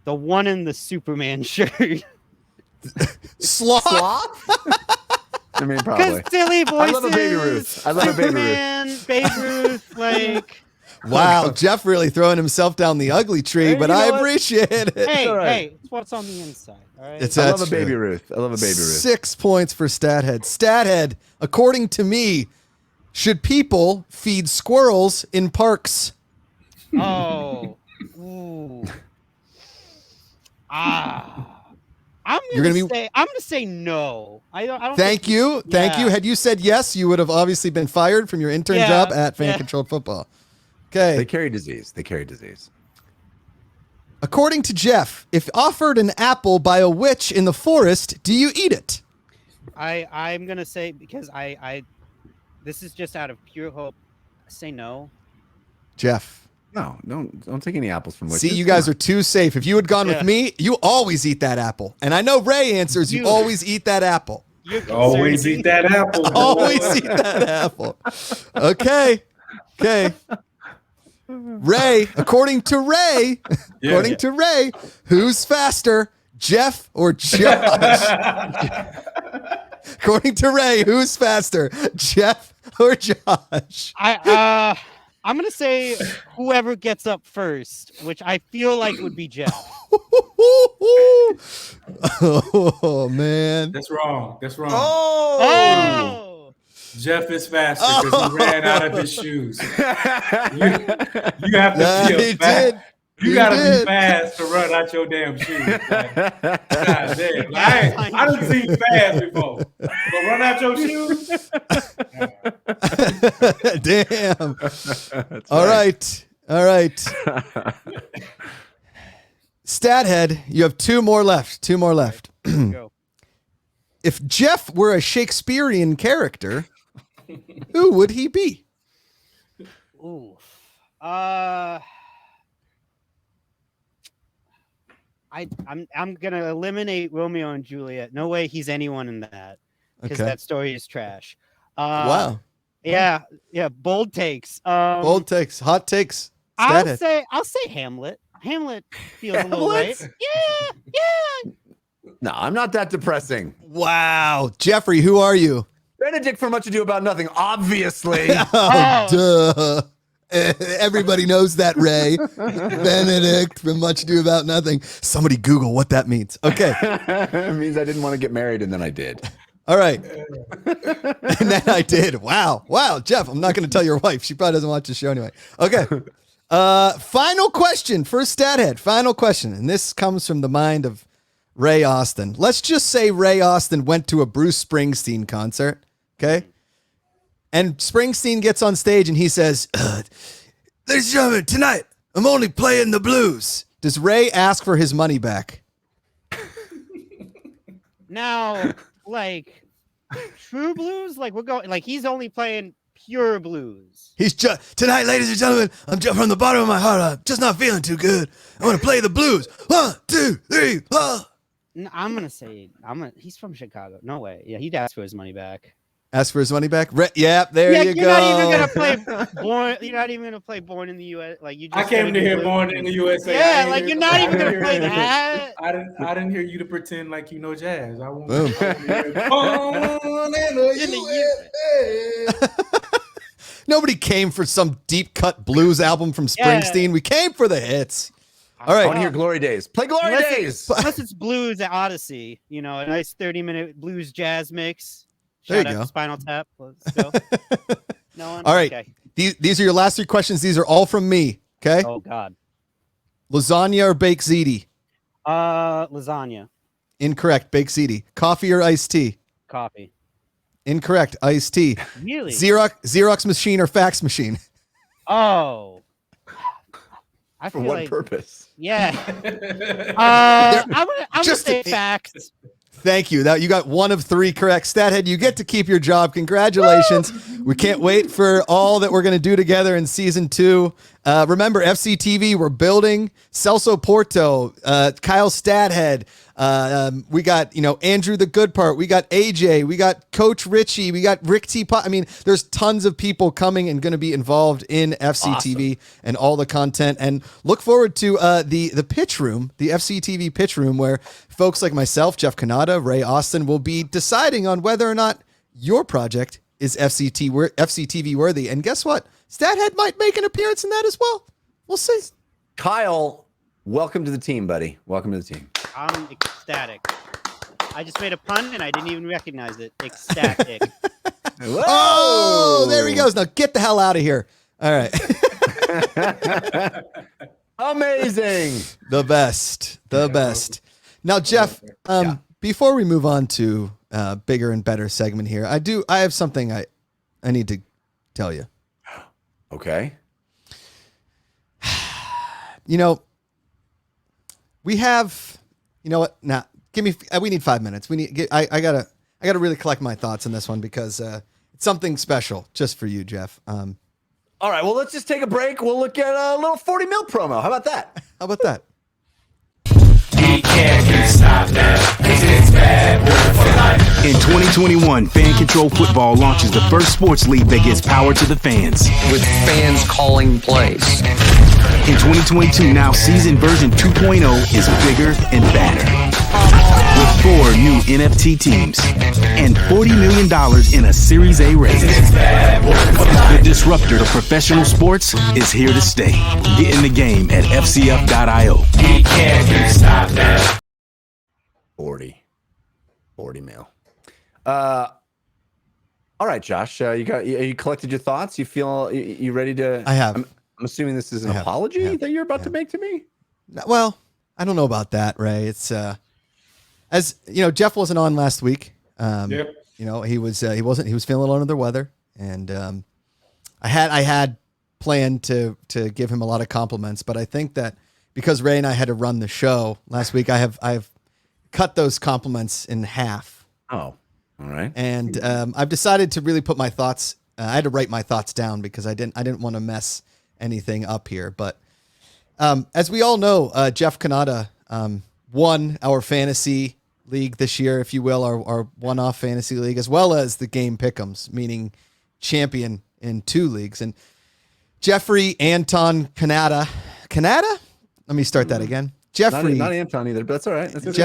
one in the Superman shirt. Sloth? I mean, probably. Because silly voices. I love a Baby Ruth. I love a Baby Ruth. Babe Ruth, like. Wow, Jeff really throwing himself down the ugly tree, but I appreciate it. Hey, it's what's on the inside. All right. I love a Baby Ruth. I love a Baby Ruth. 6 points for Stathead. Stathead, according to me, should people feed squirrels in parks? Oh. Ooh. I'm gonna say no. I don't Thank you. Had you said yes, you would have obviously been fired from your intern job at Fan Controlled Football. Okay. They carry disease. According to Jeff, if offered an apple by a witch in the forest, do you eat it? I'm gonna say, because I this is just out of pure hope, I say no. Jeff. No, don't take any apples from witches. See, you guys are too safe. If you had gone with me, you always eat that apple. And I know Ray answers you always eat that apple. Always eat that apple. Always eat that apple. Okay. Ray, according to Ray, who's faster, Jeff or Josh? According to Ray, who's faster, Jeff or Josh? I'm gonna say whoever gets up first, which I feel like would be Jeff. Oh man, That's wrong. Oh! Jeff is faster because he ran out of his shoes. You have to feel fast. You gotta be fast to run out your damn shoes. Like, God damn. I didn't see fast before. But run out your shoes. Damn. All right. Stathead, you have two more left. Go. If Jeff were a Shakespearean character, who would he be? Ooh. I'm gonna eliminate Romeo and Juliet. No way he's anyone in that, because that story is trash. Wow. Yeah. Bold takes. Bold takes. Hot takes. I'll say Hamlet. Hamlet feels a little right. Yeah. No, I'm not that depressing. Wow. Jeffrey, who are you? Benedict from Much Ado About Nothing, obviously. Duh. Everybody knows that, Ray. Benedict from Much Ado About Nothing. Somebody Google what that means. Okay. It means I didn't want to get married, and then I did. All right. And then I did. Wow. Jeff, I'm not going to tell your wife. She probably doesn't watch the show anyway. Okay. Final question for Stathead. Final question. And this comes from the mind of Ray Austin. Let's just say Ray Austin went to a Bruce Springsteen concert. Okay. And Springsteen gets on stage and he says, ladies and gentlemen, tonight I'm only playing the blues. Does Ray ask for his money back? Now, like, true blues? Like, we're going, like, he's only playing pure blues. He's just, tonight, ladies and gentlemen, I'm just from the bottom of my heart. I'm just not feeling too good. I want to play the blues. 1, 2, 3, 4. No, I'm going to say, he's from Chicago. No way. Yeah, he'd ask for his money back. Ask for his money back? Yeah, there you go. You're not even gonna play Born. You're not even gonna play Born in the U.S. Like you. Just I came to hear Born in the USA. Yeah, like you're not even gonna play that. I didn't hear you to pretend like you know jazz. I won't. Boom. Born in the USA. Nobody came for some deep cut blues album from Springsteen. Yeah. We came for the hits. All right. I want to hear Glory Days. Play Glory Days. Unless it's Blues at Odyssey, a nice 30-minute blues jazz mix. There Shout you out go. to Spinal Tap. Let's go. No one? All right. Okay. These are your last 3 questions. These are all from me. Okay. Oh God. Lasagna or baked ziti? Lasagna. Incorrect. Baked ziti. Coffee or iced tea? Coffee. Incorrect. Iced tea. Really? Xerox machine or fax machine? Oh. For what purpose? Yeah. I'm gonna say fax. Thank you. You got 1 of 3 correct. Stathead, you get to keep your job. Congratulations. We can't wait for all that we're going to do together in season 2. Remember, FCTV, we're building. Celso Porto, Kyle Stathead. We got, Andrew the Good Part. We got AJ. We got Coach Richie. We got Rick T. I mean, there's tons of people coming and going to be involved in FCTV and all the content. And look forward to the pitch room, the FCTV pitch room, where folks like myself, Jeff Cannata, Ray Austin, will be deciding on whether or not your project is FCTV worthy. And guess what? Stathead might make an appearance in that as well. We'll see. Kyle, welcome to the team, buddy. Welcome to the team. I'm ecstatic. I just made a pun and I didn't even recognize it. Ecstatic. Oh, there he goes. Now get the hell out of here. All right. Amazing. The best. Now, Jeff, before we move on to bigger and better segment here, I have something I need to tell you. Okay. We have, what? Now, we need 5 minutes. I gotta really collect my thoughts on this one because it's something special just for you, Jeff. All right. Well, let's just take a break. We'll look at a little 40 mil promo. How about that? He can't stop that. It's bad for life. In 2021, Fan Control Football launches the first sports league that gives power to the fans. With fans calling plays. In 2022, now season version 2.0 is bigger and badder. With 4 new NFT teams and $40 million in a Series A raise. The disruptor to professional sports is here to stay. Get in the game at FCF.io. He can't stop that. 40 mil. All right, Josh, you collected your thoughts? You feel you ready to? I have. I'm assuming this is an apology that you're about to make to me. Well, I don't know about that, Ray. It's as Jeff wasn't on last week. Yep. He was feeling a little under the weather, and I had planned to give him a lot of compliments, but I think that because Ray and I had to run the show last week, I've cut those compliments in half. Oh, all right. And I've decided to really put my thoughts. I had to write my thoughts down because I didn't want to mess anything up here. But as we all know, Jeff Cannata won our fantasy league this year, if you will, our one-off fantasy league, as well as the game pick'ems, meaning champion in 2 leagues. And Jeffrey Anton Cannata. Let me start that again. Jeffrey, not Anton either, but that's all right. That's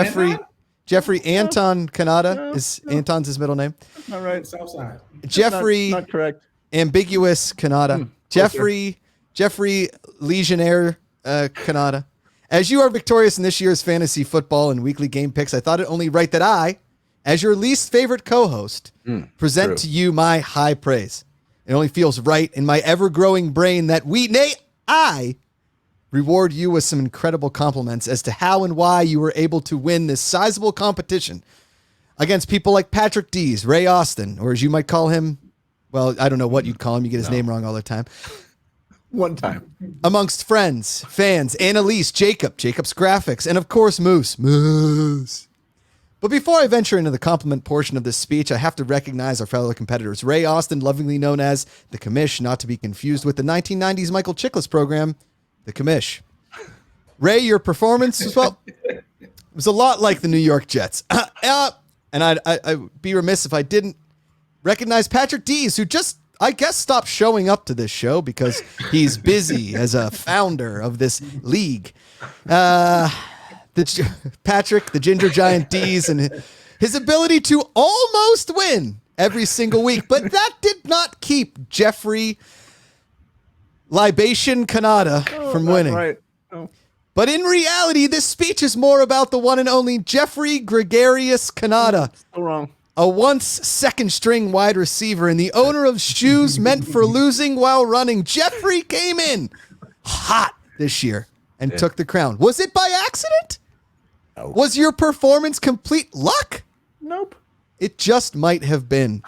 Jeffrey Anton Cannata is Anton's his middle name. All right, Southside. Jeffrey, not correct. Ambiguous Cannata. Jeffrey Legionnaire Cannata. As you are victorious in this year's fantasy football and weekly game picks, I thought it only right that I, as your least favorite co-host, present to you my high praise. It only feels right in my ever-growing brain that I reward you with some incredible compliments as to how and why you were able to win this sizable competition against people like Patrick Dees, Ray Austin, or as you might call him, well, I don't know what you'd call him. You get his name wrong all the time. One time. Amongst friends, fans, Annalise, Jacob's Graphics, and of course, Moose. But before I venture into the compliment portion of this speech, I have to recognize our fellow competitors. Ray Austin, lovingly known as the Commish, not to be confused with the 1990s Michael Chiklis program, the Commish. Ray, your performance was a lot like the New York Jets. And I'd be remiss if I didn't recognize Patrick Dees, who just, I guess, stopped showing up to this show because he's busy as a founder of this league. Patrick, the Ginger Giant Dees, and his ability to almost win every single week. But that did not keep Jeffrey Libation Cannata from winning. Right. Oh. But in reality, this speech is more about the one and only Jeffrey Gregarious Cannata. Still wrong. A once second-string wide receiver and the owner of shoes meant for losing while running. Jeffrey came in hot this year and took the crown. Was it by accident? No. Was your performance complete luck? Nope. It just might have been.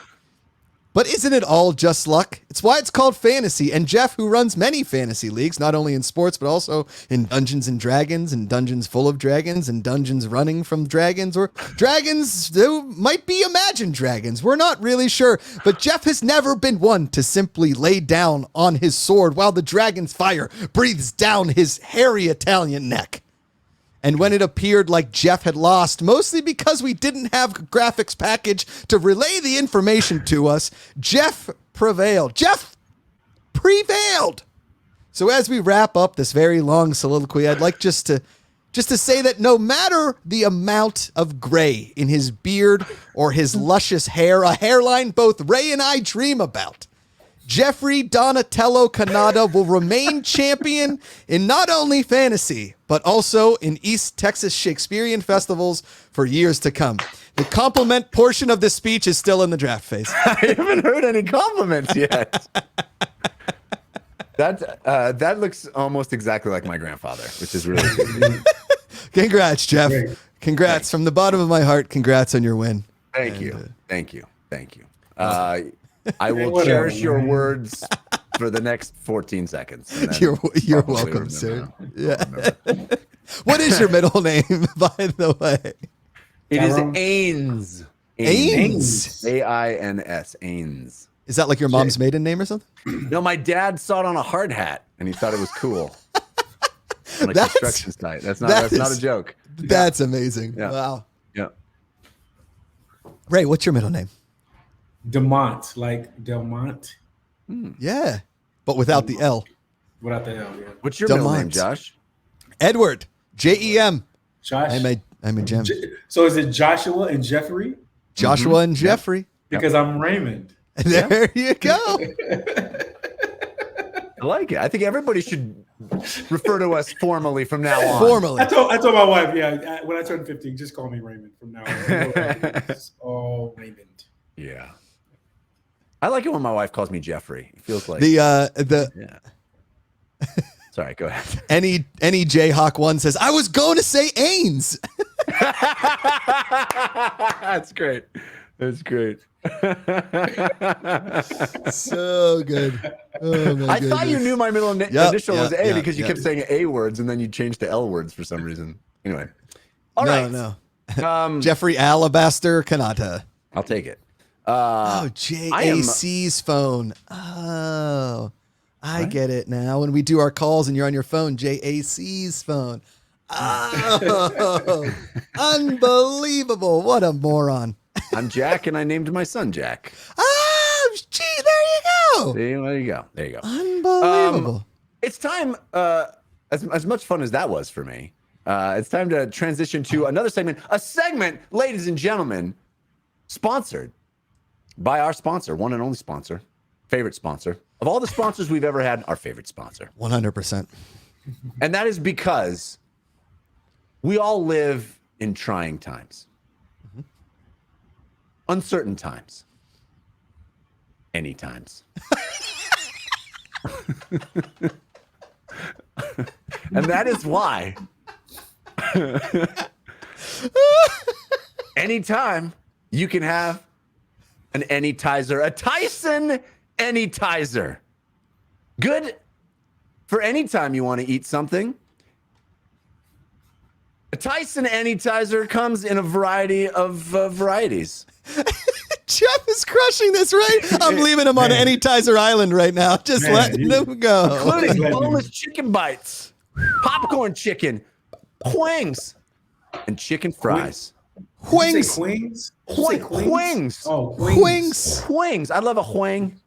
But isn't it all just luck? It's why it's called fantasy. And Jeff, who runs many fantasy leagues, not only in sports, but also in Dungeons and Dragons, and dungeons full of dragons, and dungeons running from dragons, or dragons who might be imagined dragons. We're not really sure. But Jeff has never been one to simply lay down on his sword while the dragon's fire breathes down his hairy Italian neck. And when it appeared like Jeff had lost, mostly because we didn't have a graphics package to relay the information to us, Jeff prevailed. Jeff prevailed. So as we wrap up this very long soliloquy, I'd like just to say that no matter the amount of gray in his beard or his luscious hair, a hairline both Ray and I dream about, Jeffrey Donatello Cannata will remain champion in not only fantasy, but also in East Texas Shakespearean festivals for years to come. The compliment portion of this speech is still in the draft phase. I haven't heard any compliments yet. That looks almost exactly like my grandfather, which is really good. Congrats, Jeff. Great. Congrats from the bottom of my heart. Congrats on your win. Thank you. I will cherish your words for the next 14 seconds. You're welcome, sir. Yeah. What is your middle name, by the way? It is Ains. Ains. A-I-N-S. Ains. Is that like your mom's maiden name or something? No, my dad saw it on a hard hat and he thought it was cool. On a construction site. That's not a joke. That's amazing. Yeah. Wow. Yeah. Ray, what's your middle name? Demont, like Delmont. Yeah, but without the L. Without the L, yeah. What's your middle name, Josh? Edward. J-E-M. Josh. I'm a gem. So is it Joshua and Jeffrey? Joshua and Jeffrey. Because I'm Raymond. There you go. I like it. I think everybody should refer to us formally from now on. Formally. I told my wife, when I turn 50, just call me Raymond from now on. It's all Raymond. Yeah. I like it when my wife calls me Jeffrey. It feels like Yeah. Sorry, go ahead. Any Jayhawk one says, I was going to say Ains. That's great. That's great. So good. Oh my I thought you knew my middle initial was A because you kept saying A words and then you changed to L words for some reason. Anyway. All right. No. Jeffrey Alabaster Cannata. I'll take it. JAC's phone. Oh, I get it now. When we do our calls and you're on your phone, JAC's phone. Oh, unbelievable. What a moron. I'm Jack, and I named my son Jack. Oh, gee, there you go. See, there you go. There you go. Unbelievable. It's time, as much fun as that was for me, it's time to transition to another segment. A segment, ladies and gentlemen, sponsored by our sponsor, one and only sponsor, favorite sponsor. Of all the sponsors we've ever had, our favorite sponsor. 100%. And that is because we all live in trying times. Uncertain times. Any times. And that is why anytime you can have an Anytizer, a Tyson Anytizer. Good for any time you want to eat something. A Tyson Anytizer comes in a variety of varieties. Jeff is crushing this, right? I'm leaving him on Anytizer Island right now. Just letting him go. Including boneless chicken bites, popcorn chicken, wings, and chicken fries. Wings. Wings. Wings. Oh, Wings. Wings. I love a wing.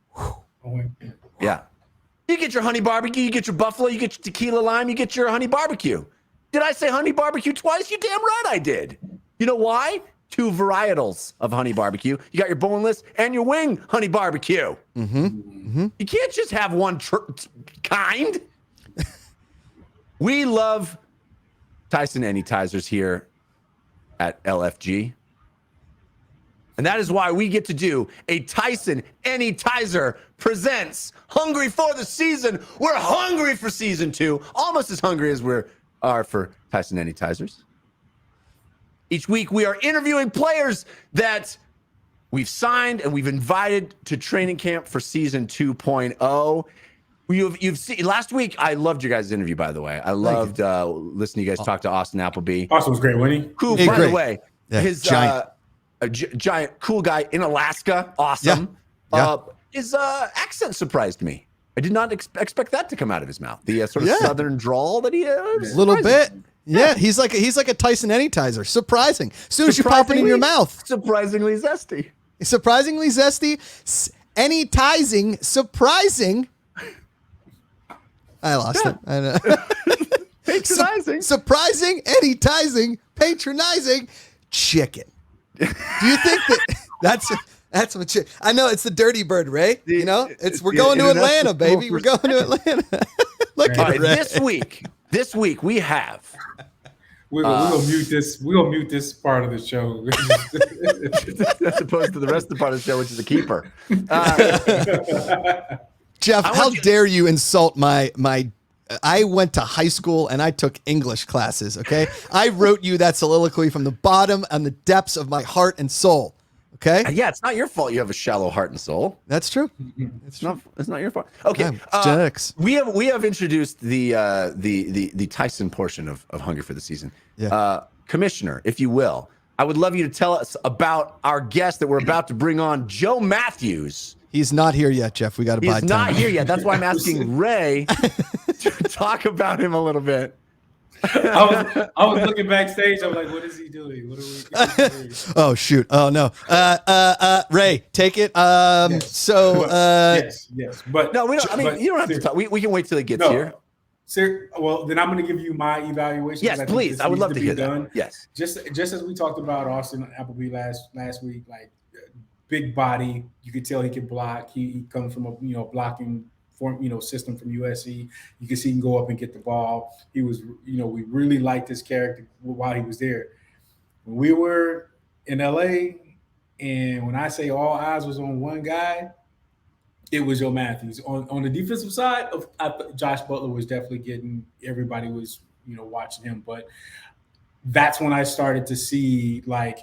Yeah. You get your honey barbecue, you get your buffalo, you get your tequila lime, you get your honey barbecue. Did I say honey barbecue twice? You damn right I did. You know why? 2 varietals of honey barbecue. You got your boneless and your wing honey barbecue. You can't just have one kind. We love Tyson Anytizers here at LFG. And that is why we get to do a Tyson Anytizer presents Hungry for the Season. We're hungry for season 2, almost as hungry as we are for Tyson Anytizers. Each week we are interviewing players that we've signed and we've invited to training camp for season 2.0. You've seen last week. I loved your guys' interview, by the way. I loved listening to you guys talk to Austin Appleby. Austin was great, wasn't he? Who, by the way, his giant, cool guy in Alaska. Awesome. His accent surprised me. I did not expect that to come out of his mouth. The sort of southern drawl that he has. A little bit. Yeah, he's like a Tyson Anytizer. Surprising. As soon as you pop it in your mouth. Surprisingly zesty. Surprisingly zesty. Anytizing. Surprising. I lost it. I know. Patronizing. Surprising. Anytizing. Patronizing. Chicken. Do you think that's what I know? It's the Dirty Bird, Ray. You know, we're going to Atlanta, baby. We're going to Atlanta. Look at Ray. This week we have. We'll mute this. We'll mute this part of the show. As opposed to the rest of the part of the show, which is a keeper. Jeff, how dare you insult my I went to high school and I took English classes, okay? I wrote you that soliloquy from the bottom and the depths of my heart and soul. Okay. Yeah, it's not your fault you have a shallow heart and soul. That's true. It's not your fault. Okay. Genetics. We have introduced the Tyson portion of Hungry for the Season. Yeah. Commissioner, if you will, I would love you to tell us about our guest that we're about to bring on, Joe Matthews. He's not here yet, Jeff. We got to buy time. He's not here yet. That's why I'm asking Ray to talk about him a little bit. I was looking backstage. I'm like, what is he doing? What are we doing? Oh shoot! Oh no! Ray, take it. Yes. So yes, but no, we don't. I mean, you don't have to talk. We can wait till he gets here. Sir, well, then I'm going to give you my evaluation. Yes, please. I would love to hear that. Yes. Just as we talked about Austin Appleby last week, like big body, you could tell he can block. He comes from a blocking system from USC. You can see he can go up and get the ball. He was, we really liked his character while he was there. When we were in LA, and when I say all eyes was on one guy, it was Joe Matthews. On the defensive side, Josh Butler was definitely everybody was, watching him. But that's when I started to see, like,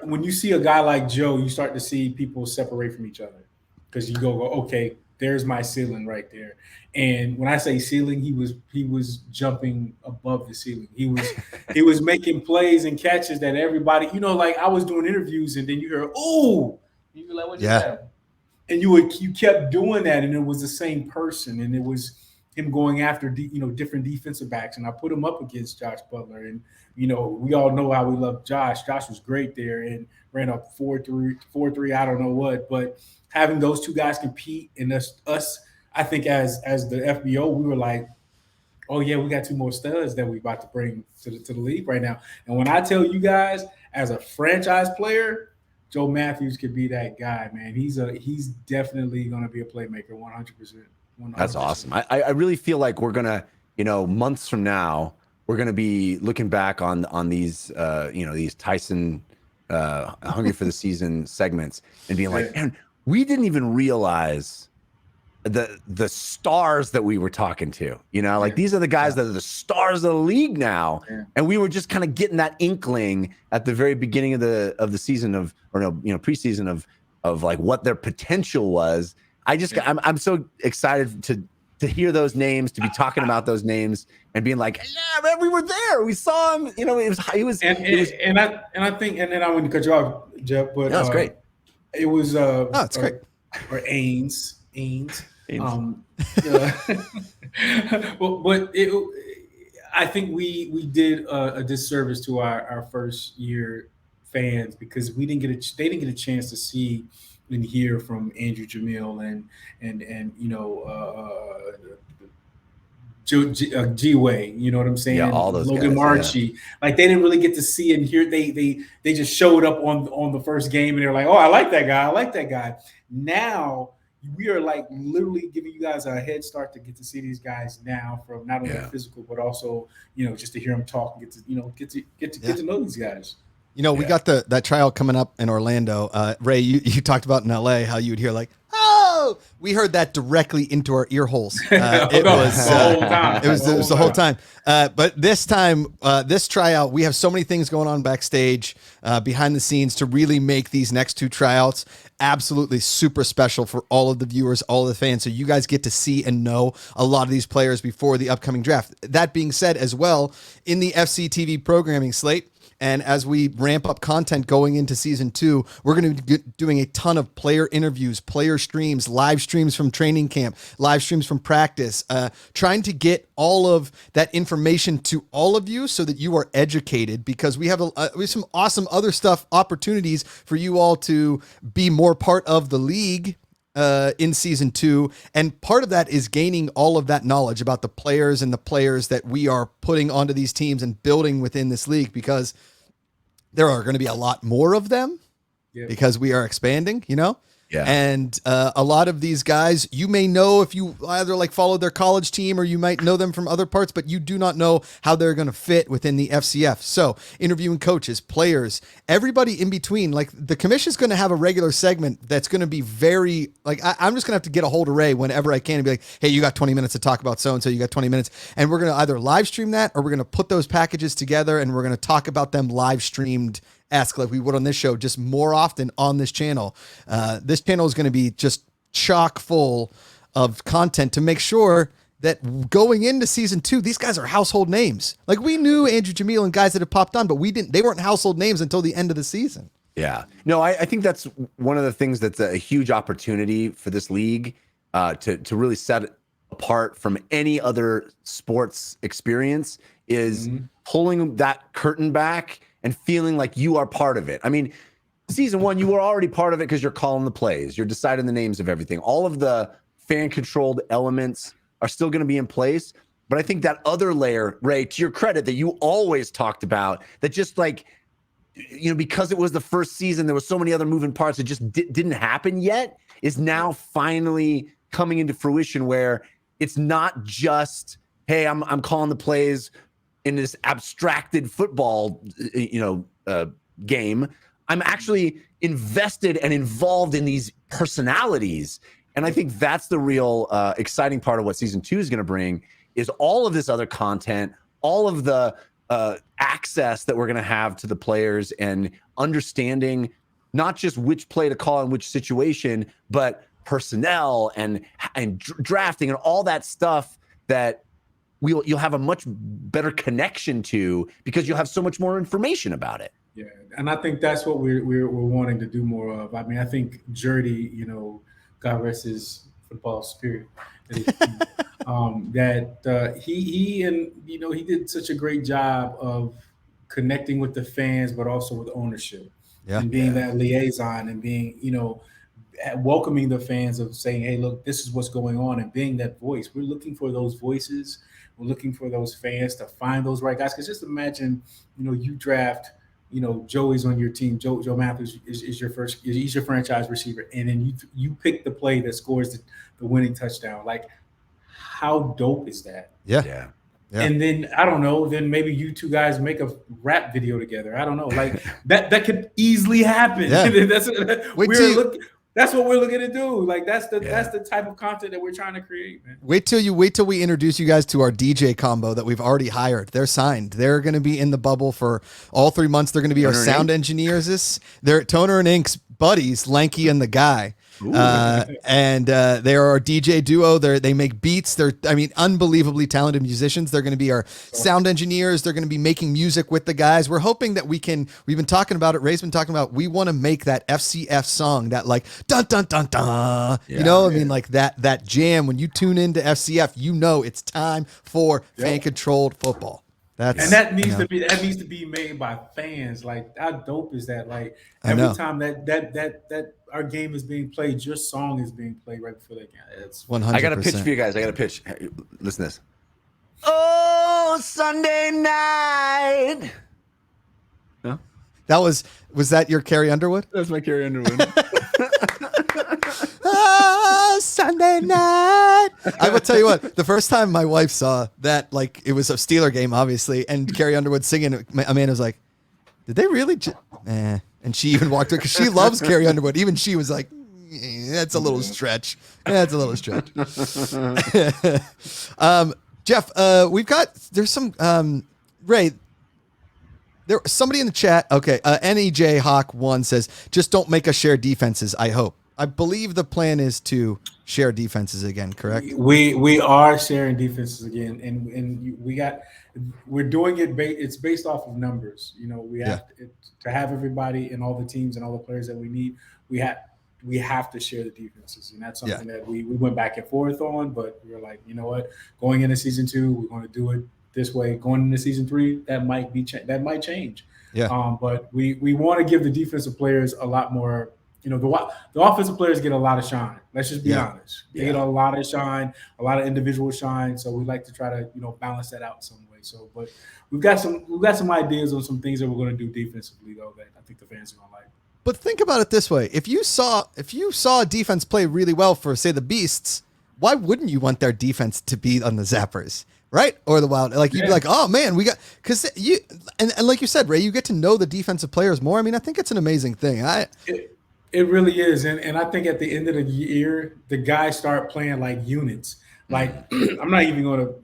when you see a guy like Joe, you start to see people separate from each other because you go, okay, there's my ceiling right there. And when I say ceiling, he was jumping above the ceiling. He was making plays and catches that everybody, like I was doing interviews and then you hear, oh, you be like, what just happened? And you kept doing that, and it was the same person, and it was him going after different defensive backs, and I put him up against Josh Butler, and we all know how we love Josh. Josh was great there and ran up 4.3, I don't know what, but having those two guys compete, and us, I think as the FBO, we were like, oh yeah, we got two more studs that we about to bring to the league right now. And when I tell you guys, as a franchise player, Joe Matthews could be that guy, man. He's definitely going to be a playmaker, 100%. That's awesome. I really feel like we're gonna, months from now, we're gonna be looking back on these, these Tyson Hungry for the Season segments and being like, man, we didn't even realize the stars that we were talking to, these are the guys that are the stars of the league now. Yeah. And we were just kind of getting that inkling at the very beginning of the season preseason of like what their potential was. I'm so excited to hear those names, to be talking about those names and being like, yeah, man, we were there. We saw him, and I think, and then I wouldn't cut you off, Jeff, but that's great. It was it's great. Or Ains. But I think we did a disservice to our first year fans because they didn't get a chance to see and hear from Andrew Jamil and G-Way, you know what I'm saying? Yeah, all those Logan guys, Marchi. Yeah. Like they didn't really get to see and hear. They just showed up on the first game and they're like, oh, I like that guy. Now we are like literally giving you guys a head start to get to see these guys now from not only physical but also just to hear them talk and get to know these guys. We got that tryout coming up in Orlando. Ray, you talked about in LA how you would hear like, oh, we heard that directly into our ear holes. It was the whole time. But this time, this tryout, we have so many things going on backstage, behind the scenes to really make these next two tryouts absolutely super special for all of the viewers, all of the fans. So you guys get to see and know a lot of these players before the upcoming draft. That being said, as well, in the FCTV programming slate, and as we ramp up content going into season 2, we're going to be doing a ton of player interviews, player streams, live streams from training camp, live streams from practice, trying to get all of that information to all of you so that you are educated, because we have some awesome other stuff, opportunities for you all to be more part of the league in season 2. And part of that is gaining all of that knowledge about the players and the players that we are putting onto these teams and building within this league, because there are going to be a lot more of them because we are expanding, Yeah. And a lot of these guys, you may know if you either like follow their college team or you might know them from other parts, but you do not know how they're going to fit within the FCF. So interviewing coaches, players, everybody in between. Like the commission is going to have a regular segment that's going to be very like, I'm just going to have to get a hold of Ray whenever I can and be like, hey, you got 20 minutes to talk about so-and-so, you got 20 minutes. And we're going to either live stream that or we're going to put those packages together and we're going to talk about them live streamed like we would on this show, just more often on this channel. This channel is going to be just chock full of content to make sure that going into season 2, these guys are household names. Like we knew Andrew Jamil and guys that have popped on, but they weren't household names until the end of the season. Yeah, no, I think that's one of the things that's a huge opportunity for this league to really set it apart from any other sports experience is pulling that curtain back and feeling like you are part of it. I mean, season 1, you were already part of it because you're calling the plays. You're deciding the names of everything. All of the fan-controlled elements are still going to be in place. But I think that other layer, Ray, to your credit, that you always talked about, that just like, because it was the first season, there was so many other moving parts, it just didn't happen yet, is now finally coming into fruition where it's not just, hey, I'm calling the plays in this abstracted football, game. I'm actually invested and involved in these personalities. And I think that's the real exciting part of what season 2 is going to bring, is all of this other content, all of the access that we're going to have to the players and understanding not just which play to call in which situation, but personnel and drafting and all that stuff that you'll have a much better connection to because you'll have so much more information about it. Yeah, and I think that's what we're wanting to do more of. I mean, I think Jordy, God rest his football spirit, he did such a great job of connecting with the fans, but also with ownership, and being that liaison and being, welcoming the fans of saying, hey, look, this is what's going on, and being that voice. We're looking for those voices. We're looking for those fans to find those right guys. Because just imagine, you draft, Joey's on your team. Joe Matthews is your he's your franchise receiver. And then you pick the play that scores the winning touchdown. Like, how dope is that? Yeah. And then, I don't know, then maybe you two guys make a rap video together. I don't know. Like, that could easily happen. Yeah. That's what we're looking to do. Like, that's the type of content that we're trying to create, man. Wait till we introduce you guys to our DJ combo that we've already hired. They're signed. They're going to be in the bubble for all 3 months. They're going to be our sound engineers. They're Toner and Ink's buddies, Lanky and the Guy. And they are our DJ duo. They make beats. They're, unbelievably talented musicians. They're going to be our sound engineers. They're going to be making music with the guys. We're hoping that we've been talking about it. Ray's been talking about, we want to make that FCF song, that like, dun, dun, dun, dun, like that jam. When you tune into FCF, it's time for fan-controlled football. That needs to be made by fans. Like, how dope is that? Like, every time that our game is being played, your song is being played right before that game. It's 100%. I got a pitch for you guys. Hey, listen to this. Oh, Sunday night. No? Was that your Carrie Underwood? That's my Carrie Underwood. Oh, Sunday night. I will tell you what, the first time my wife saw that, like, it was a Steeler game, obviously, and Carrie Underwood singing, Amanda was like, did they really? And she even walked her, because she loves Carrie Underwood. Even she was like, that's a little stretch. That's a little stretch. Jeff, there's some, Ray, somebody in the chat. Okay. NEJ Hawk 1 says, just don't make us share defenses. I hope. I believe the plan is to share defenses again, correct? We are sharing defenses again, and we're doing it. It's based off of numbers. We have to have everybody and all the teams and all the players that we need. We have to share the defenses, and that's something that we went back and forth on. But we were like, you know what? Going into season 2, we're going to do it this way. Going into season 3, that might change. Yeah. But we want to give the defensive players a lot more. The offensive players get a lot of shine. Let's just be honest. They get a lot of shine, a lot of individual shine. So we like to try to, balance that out some way. So, but we've got some ideas on some things that we're going to do defensively, though, that I think the fans are going to like. But think about it this way: if you saw a defense play really well for, say, the Beasts, why wouldn't you want their defense to be on the Zappers? Right? Or the Wild. Like, you'd be like, oh man, because you, and like you said, Ray, you get to know the defensive players more. I think it's an amazing thing. It really is. And I think at the end of the year, the guys start playing like units. Like, I'm not even going to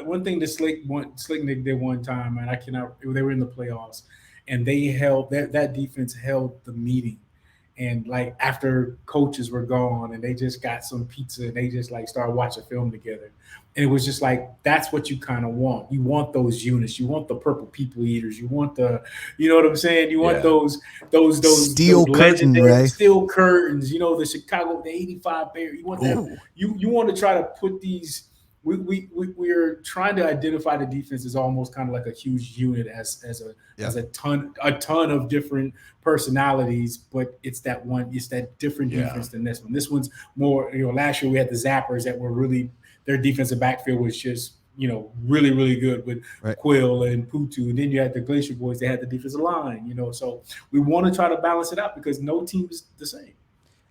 – one thing that Slick did one time, and they were in the playoffs, and they held – that defense held the meeting. And, like, after coaches were gone and they just got some pizza and they just, like, started watching film together. And it was just like, that's what you kind of want. You want those units. You want the purple people eaters. You want you know what I'm saying? You want those steel curtain, right? Steel curtains. The Chicago, the 85 Bears. You want that. You want to try to put these. We're trying to identify the defense as almost kind of like a huge unit as a ton of different personalities, but it's that different defense than this one. This one's more. Last year we had the Zappers that were really. Their defensive backfield was just, really, really good with Quill and Putu. And then you had the Glacier Boys. They had the defensive line, So we want to try to balance it out because no team is the same.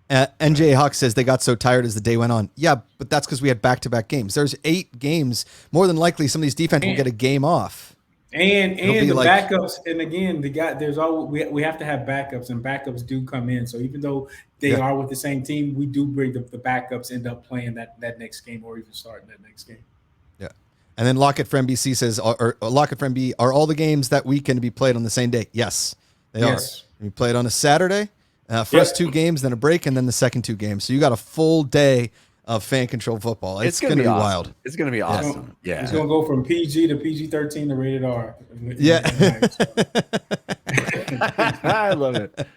NJ Hawk says they got so tired as the day went on. Yeah, but that's because we had back-to-back games. There's 8 games. More than likely, some of these defense will get a game off. And the backups, and again, we have to have backups, and backups do come in. So even though they are with the same team, we do bring the backups end up playing that next game or even starting that next game. Yeah. And then Lockett Friend BC says, or Lockett Friend B, are all the games that weekend to be played on the same day? Yes, they are. We played on a Saturday, first 2 games, then a break, and then the second 2 games. So you got a full day of fan control football. It's going to be wild. It's going to be awesome. Yeah. It's going to go from PG to PG-13 to rated R. Yeah. I love it.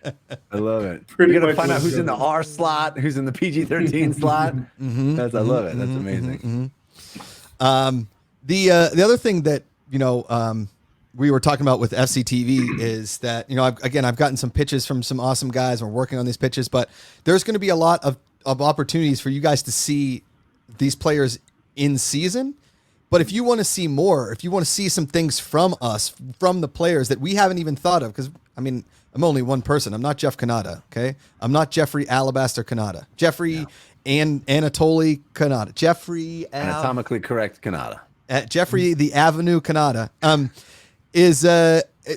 I love it. You're going to find out who's in the R slot, who's in the PG-13 slot. I love it. That's amazing. The other thing that, we were talking about with FCTV is that, I've gotten some pitches from some awesome guys. We're working on these pitches, but there's going to be a lot of opportunities for you guys to see these players in season. But if you want to see more, if you want to see some things from us, from the players that we haven't even thought of, because I'm only one person. I'm not Jeff Cannata. Okay. I'm not Jeffrey Alabaster Cannata. Jeffrey and Anatoly Cannata. Jeffrey anatomically correct Cannata. Jeffrey the Avenue Cannata.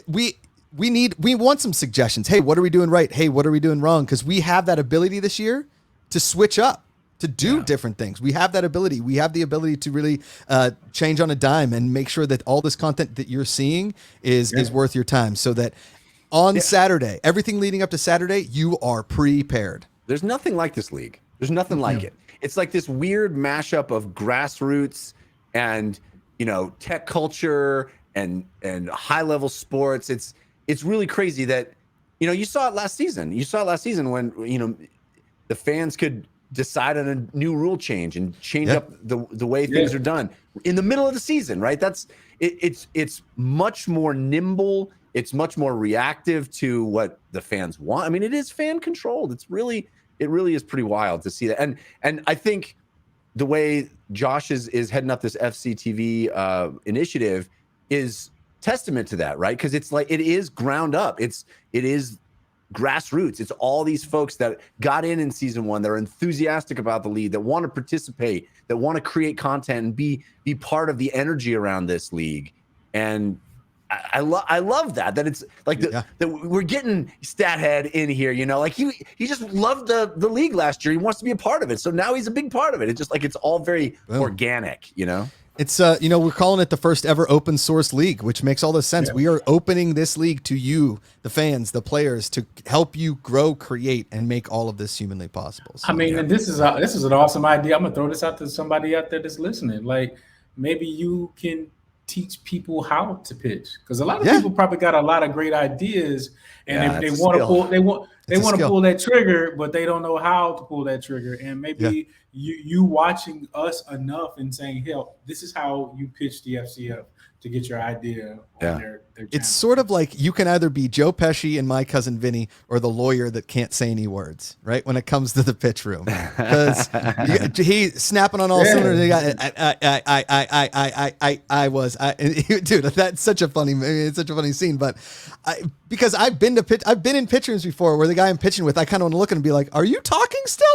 We want some suggestions. Hey, what are we doing right? Hey, what are we doing wrong? Because we have that ability this year to switch up, to do different things. We have that ability. We have the ability to really change on a dime and make sure that all this content that you're seeing is worth your time, so that on Saturday, everything leading up to Saturday, you are prepared. There's nothing like this league. There's nothing like it. It's like this weird mashup of grassroots and, tech culture and high level sports. It's really crazy that, you saw it last season. You saw it last season when, the fans could decide on a new rule change and change up the way things are done in the middle of the season, right? It's much more nimble. It's much more reactive to what the fans want. It is fan controlled. It really is pretty wild to see that. And I think the way Josh is heading up this FCTV initiative is testament to that, right? Because it's like, it is ground up. It is grassroots. It's all these folks that got in season 1, that are enthusiastic about the league, that want to participate, that want to create content and be part of the energy around this league. And I love that it's like that we're getting Stathead in here, like he just loved the league last year. He wants to be a part of it. So now he's a big part of it. It's just like, it's all very organic, It's, we're calling it the first ever open source league, which makes all this sense. Yeah. We are opening this league to you, the fans, the players, to help you grow, create, and make all of this humanly possible. So, and this is an awesome idea. I'm going to throw this out to somebody out there that's listening. Like, maybe you can teach people how to pitch, because a lot of people probably got a lot of great ideas, and if they want to pull, they want to pull that trigger, but they don't know how to pull that trigger. And maybe you watching us enough and saying, "Hell, this is how you pitch the FCF to get your idea on their channel." It's sort of like you can either be Joe Pesci and My Cousin Vinny, or the lawyer that can't say any words, right? When it comes to the pitch room, because he's snapping on all cylinders. Dude, that's such a funny. It's such a funny scene, but because I've been in pitch rooms before where the guy I'm pitching with, I kind of want to look at him and be like, "Are you talking still?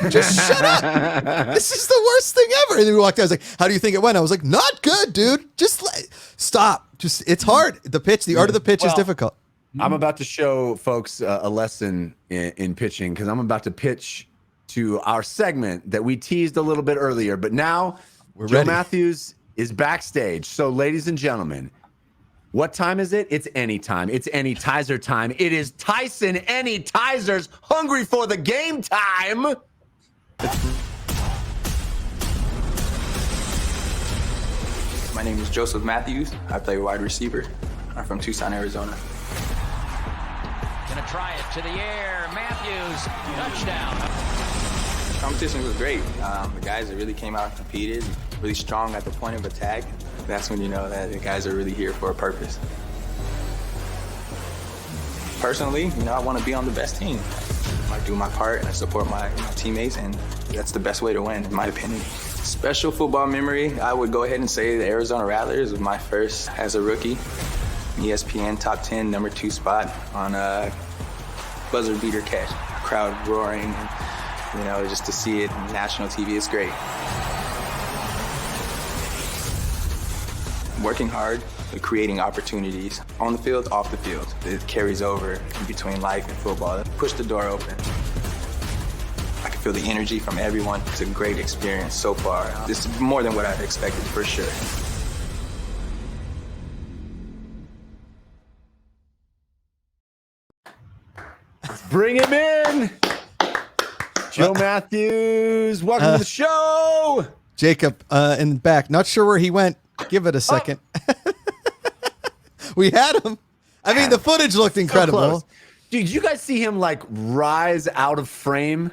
Just shut up. This is the worst thing ever." And then we walked out. I was like, "How do you think it went?" I was like, "Not good, dude. Just stop. It's hard. The art of the pitch is difficult." I'm about to show folks a lesson in pitching, because I'm about to pitch to our segment that we teased a little bit earlier. But now Joe Matthews is backstage. So, ladies and gentlemen, what time is it? It's any time. It's any Tizer time. It is Tyson Any Tizers, hungry for the game time. My name is Joseph Matthews. I play wide receiver. I'm from Tucson, Arizona. Gonna try it to the air. Matthews, touchdown. Competition was great. The guys that really came out and competed, really strong at the point of attack. That's when you know that the guys are really here for a purpose. Personally, I want to be on the best team. I do my part and I support my teammates, and that's the best way to win, in my opinion. Special football memory, I would go ahead and say the Arizona Rattlers was my first as a rookie. ESPN top 10, number 2 spot on a buzzer beater catch. Crowd roaring, and, just to see it on national TV is great. Working hard, creating opportunities on the field, off the field. It carries over in between life and football. Push the door open. I can feel the energy from everyone. It's a great experience so far. This is more than what I've expected for sure. Bring him in. Joe Matthews, welcome to the show. Jacob in the back. Not sure where he went. Give it a second. We had him. I mean, the footage looked incredible. So dude, did you guys see him like rise out of frame?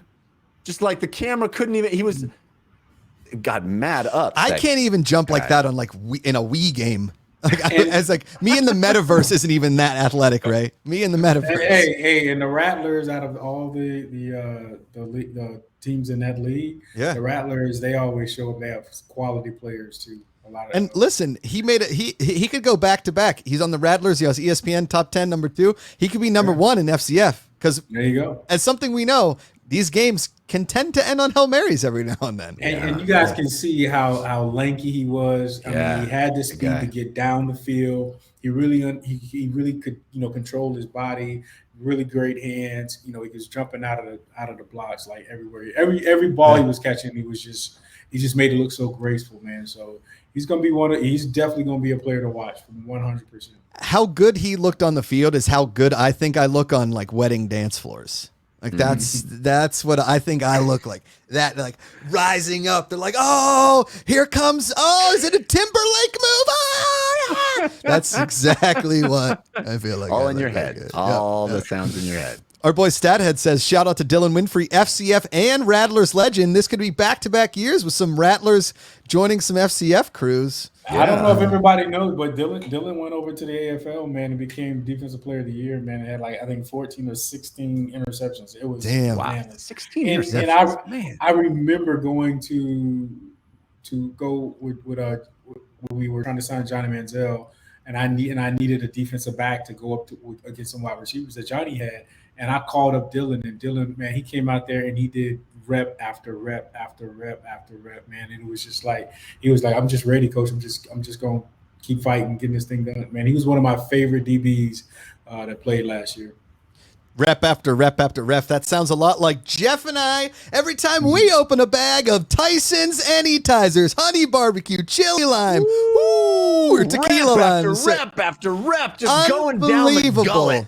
Just like the camera couldn't even, he was, got mad up. I can't even jump like that on like in a Wii game. Like, as like me in the metaverse isn't even that athletic, right? Me in the metaverse. Hey, and the Rattlers, out of all the teams in that league, the Rattlers, they always show up. They have quality players too. A lot of. And listen, he made it. He could go back to back. He's on the Rattlers. He has ESPN top 10, number 2. He could be number 1 in FCF because there you go. As something we know, these games can tend to end on Hail Marys every now and then. And you guys can see how lanky he was. I mean, he had the speed to get down the field. He really could, control his body. Really great hands. He was jumping out of the blocks like everywhere. Every ball he was catching, he just made it look so graceful, man. So he's gonna be he's definitely gonna be a player to watch from 100%. How good he looked on the field is how good I think I look on like wedding dance floors. Like that's what I think I look like. That like rising up. They're like, oh, here comes. Oh, is it a Timberlake move? Ah! That's exactly what I feel like. All in your head. All the sounds in your head. Our boy Stathead says, shout out to Dylan Winfrey, FCF and Rattlers legend. This could be back-to-back years with some Rattlers joining some FCF crews. I don't know if everybody knows, but Dylan went over to the AFL, man, and became Defensive Player of the Year, man. It had like, I think 14 or 16 interceptions. It was wow. 16 interceptions. And I remember going to go with when we were trying to sign Johnny Manziel, and I needed a defensive back to go up against some wide receivers that Johnny had. And I called up Dylan, and Dylan, man, he came out there and he did rep after rep after rep after rep, man. And it was just like, he was like, I'm just ready, coach. I'm just going to keep fighting, getting this thing done. Man, he was one of my favorite DBs that played last year. Rep after rep after rep. That sounds a lot like Jeff and I every time we open a bag of Tyson's Anytizers, honey barbecue, chili lime, or tequila lime. Rep after rep, just going down the gullet.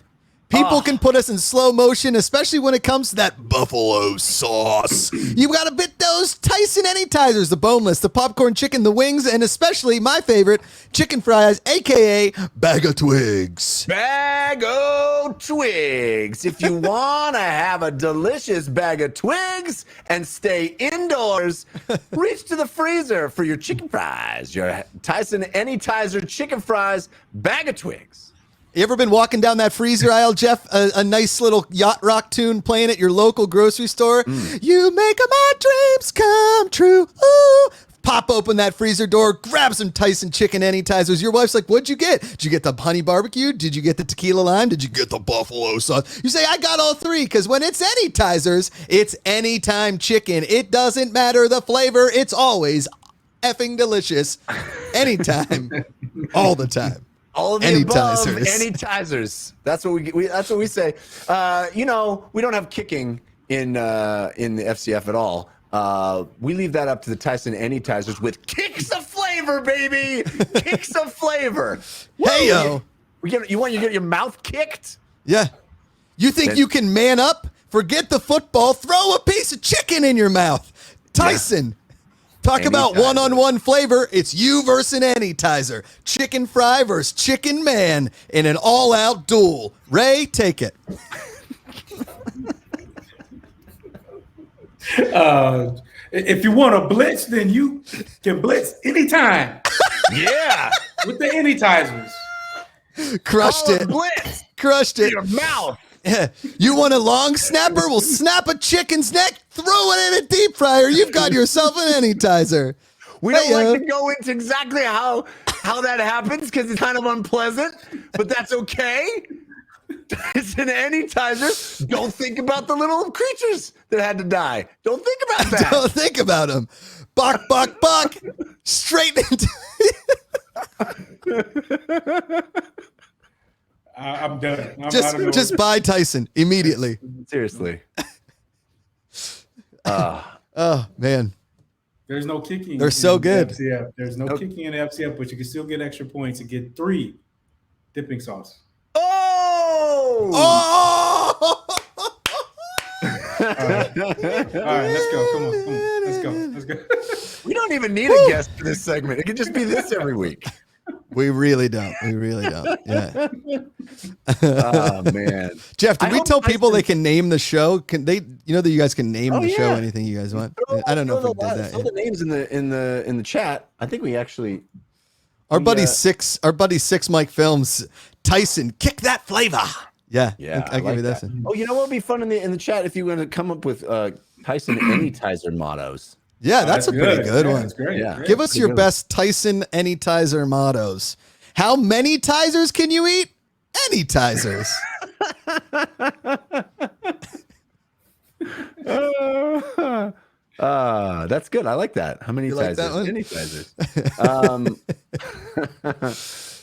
People can put us in slow motion, especially when it comes to that buffalo sauce. You got to bit those Tyson Anytizers, the boneless, the popcorn chicken, the wings, and especially my favorite, chicken fries, a.k.a. Bag of Twigs. Bag of Twigs. If you want to have a delicious bag of Twigs and stay indoors, reach to the freezer for your chicken fries, your Tyson Anytizer chicken fries, Bag of Twigs. You ever been walking down that freezer aisle, Jeff? A nice little yacht rock tune playing at your local grocery store. You make my dreams come true. Ooh. Pop open that freezer door, grab some Tyson chicken Anytizers. Your wife's like, what'd you get? Did you get the honey barbecue? Did you get the tequila lime? Did you get the buffalo sauce? You say, I got all 3, because when it's Anytizers, it's anytime chicken. It doesn't matter the flavor. It's always effing delicious. Anytime. All the time. All of the above, Anytizers. That's what that's what we say. We don't have kicking in the FCF at all. We leave that up to the Tyson Anytizers with kicks of flavor, baby. Kicks of flavor. Hey yo, you want to get your mouth kicked? Yeah. You think you can man up? Forget the football. Throw a piece of chicken in your mouth. Tyson. Yeah. Talk about one-on-one flavor. It's you versus an Anytizer. Chicken fry versus chicken man in an all-out duel. Ray, take it. If you want to blitz, then you can blitz anytime. Yeah. With the Anytizers. Crushed it. Blitz. Crushed it. Your mouth. You want a long snapper? We'll snap a chicken's neck, throw it in a deep fryer. You've got yourself an Anytizer. We don't like to go into exactly how that happens because it's kind of unpleasant, but that's okay. It's an Anytizer. Don't think about the little creatures that had to die. Don't think about that. Don't think about them. Buck, buck, buck. Straight into. I'm done. Just buy Tyson immediately. Seriously. Oh man, There's no kicking. They're so good. FCF. There's no kicking in FCF, but you can still get extra points and get 3 dipping sauce. Oh! All right, let's go. Come on. Let's go. We don't even need a guest for this segment. It could just be this every week. We really don't. Yeah. Oh man, Jeff, did we tell people they can name the show? Can they? You know that you guys can name the show anything you guys want. I don't know if we did that. Throw the names in the chat. I think we actually. Our buddy Six Mike Films, Tyson, kick that flavor. Yeah. I give you this. Oh, you know what would be fun in the chat if you want to come up with Tyson Anytizer mottos. Yeah, that's a pretty good one. That's great. Yeah. Give us your best Tyson Anytizer mottos. How many tizers can you eat? Anytizers. That's good. I like that. How many like that one? Anytizers.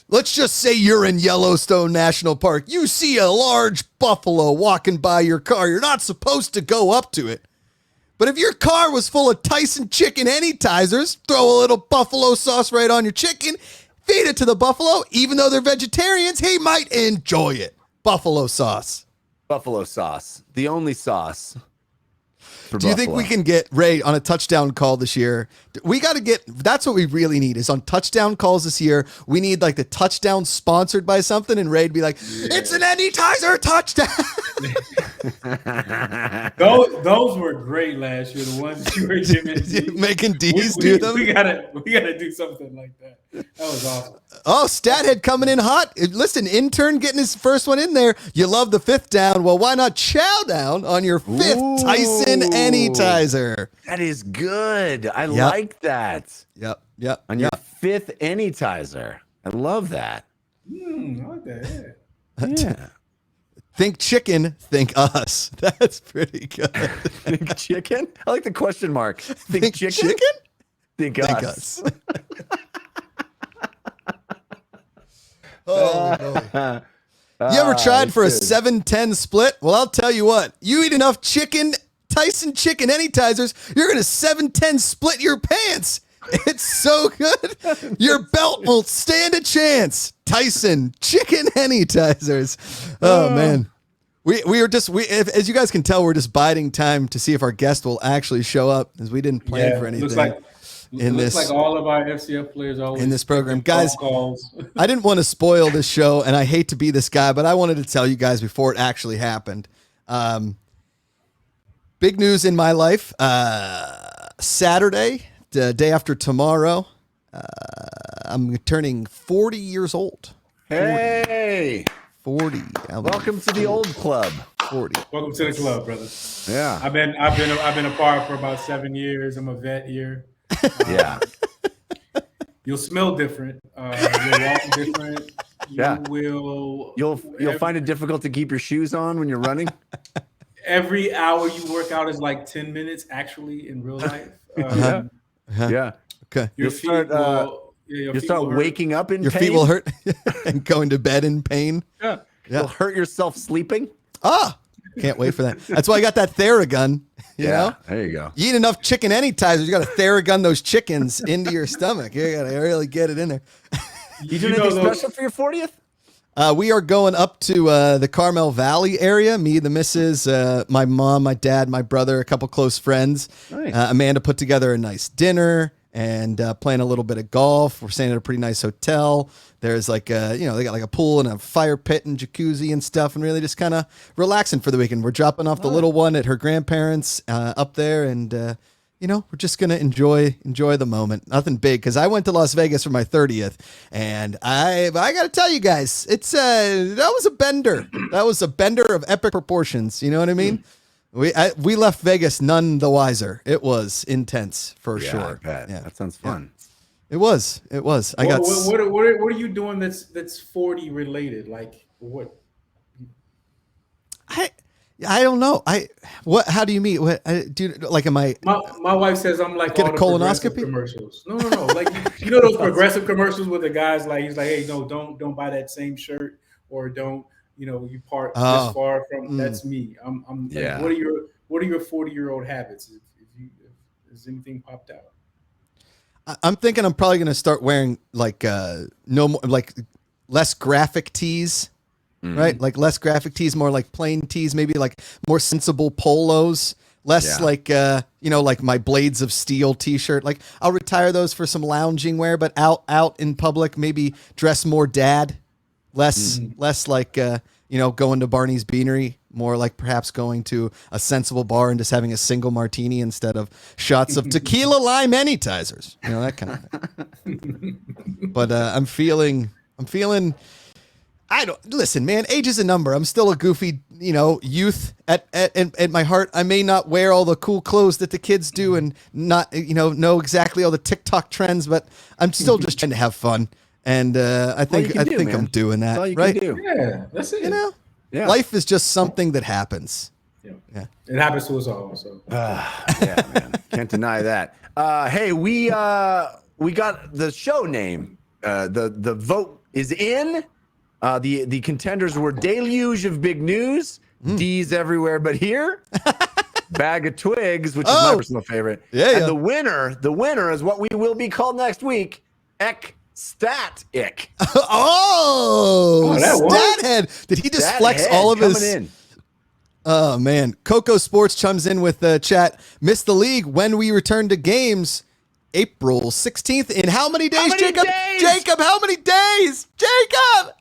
Let's just say you're in Yellowstone National Park. You see a large buffalo walking by your car. You're not supposed to go up to it. But if your car was full of Tyson chicken Anytizers, throw a little buffalo sauce right on your chicken, feed it to the buffalo. Even though they're vegetarians, he might enjoy it. Buffalo sauce. Buffalo sauce. The only sauce. Do you think we can get Ray on a touchdown call this year? We got to get, that's what we really need is on touchdown calls this year. We need like the touchdown sponsored by something and Ray'd be like, it's an Anytizer touchdown. Those were great last year. The ones that you were making D's do them. We gotta do something like that. That was awesome. Oh, Stathead coming in hot. Listen, intern getting his first one in there. You love the 5th down. Well, why not chow down on your 5th Tyson Anytizer? That is good. I like that. Yep. On your 5th Anytizer. I love that. I like that. Yeah. Think chicken, think us. That's pretty good. Think chicken? I like the question mark. Think chicken? Think us. Oh, boy. You ever tried for a 7-10 split? Well, I'll tell you what. You eat enough Tyson chicken Anytizers, you're going to 7-10 split your pants. It's so good. Your belt won't stand a chance. Tyson chicken Anytizers. Oh, man. We are just as you guys can tell, we're just biding time to see if our guest will actually show up, as we didn't plan for anything. Looks like all of our FCF players always in this program, guys. I didn't want to spoil this show, and I hate to be this guy, but I wanted to tell you guys before it actually happened. Big news in my life. Saturday, the day after tomorrow, I'm turning 40 years old. Hey. 40. Welcome to the old club. 40. Welcome to the club, brother. Yeah. I've been a part for about 7 years. I'm a vet here. Yeah. You'll smell different. You'll walk different. You'll find it difficult to keep your shoes on when you're running. Every hour you work out is like 10 minutes actually in real life. Yeah. Okay. You'll start waking up in your pain. Feet will hurt and going to bed in pain. Yeah. You'll hurt yourself sleeping. Can't wait for that. That's why I got that Theragun. You know? There you go. You eat enough chicken Anytizers, you got to Theragun those chickens into your stomach. You got to really get it in there. You doing anything special for your 40th? We are going up to the Carmel Valley area. Me, the missus, my mom, my dad, my brother, a couple close friends. Nice. Amanda put together a nice dinner and playing a little bit of golf. We're staying at a pretty nice hotel. There's like they got like a pool and a fire pit and jacuzzi and stuff, and really just kind of relaxing for the weekend. We're dropping off the little one at her grandparents up there, and we're just gonna enjoy the moment. Nothing big, because I went to Las Vegas for my 30th, and I got to tell you guys, that was a bender. That was a bender of epic proportions. You know what I mean? We left Vegas none the wiser. It was intense for sure. I bet. Yeah, that sounds fun. Yeah. It was. What are you doing that's 40 related? Like what? I don't know. How do you mean? What dude? Like, am I? My wife says I'm like get all a the colonoscopy commercials. No. Like those progressive commercials where the guys he's like, hey, no, don't buy that same shirt, or don't you part this far from. That's me. I'm. Yeah. Like, what are your 40-year-old habits? Has anything popped out? I'm thinking I'm probably gonna start wearing like no more like less graphic tees, right? Like less graphic tees, more like plain tees, maybe like more sensible polos. Less like like my Blades of Steel T-shirt. Like I'll retire those for some lounging wear, but out in public, maybe dress more dad. Less like going to Barney's Beanery. More like perhaps going to a sensible bar and just having a single martini instead of shots of tequila lime anytizers. That kind of thing. But I'm feeling. I don't listen, man. Age is a number. I'm still a goofy, youth at my heart. I may not wear all the cool clothes that the kids do, and not, know exactly all the TikTok trends, but I'm still just trying to have fun. And I think I'm doing that. That's all you right? can do. Yeah, that's it. Yeah. Life is just something that happens. Yeah. It happens to us all. So yeah, man, can't deny that. Hey, we got the show name. The vote is in. The contenders were Deluge of Big News, D's Everywhere But Here, Bag of Twigs, which is my personal favorite. And the winner is what we will be called next week, Ecstatic. Stathead. Did he just flex all of his? In. Oh, man. Coco Sports chimes in with the chat. Missed the league when we return to games. April 16th. In how many days, Jacob? Jacob, how many days? Jacob!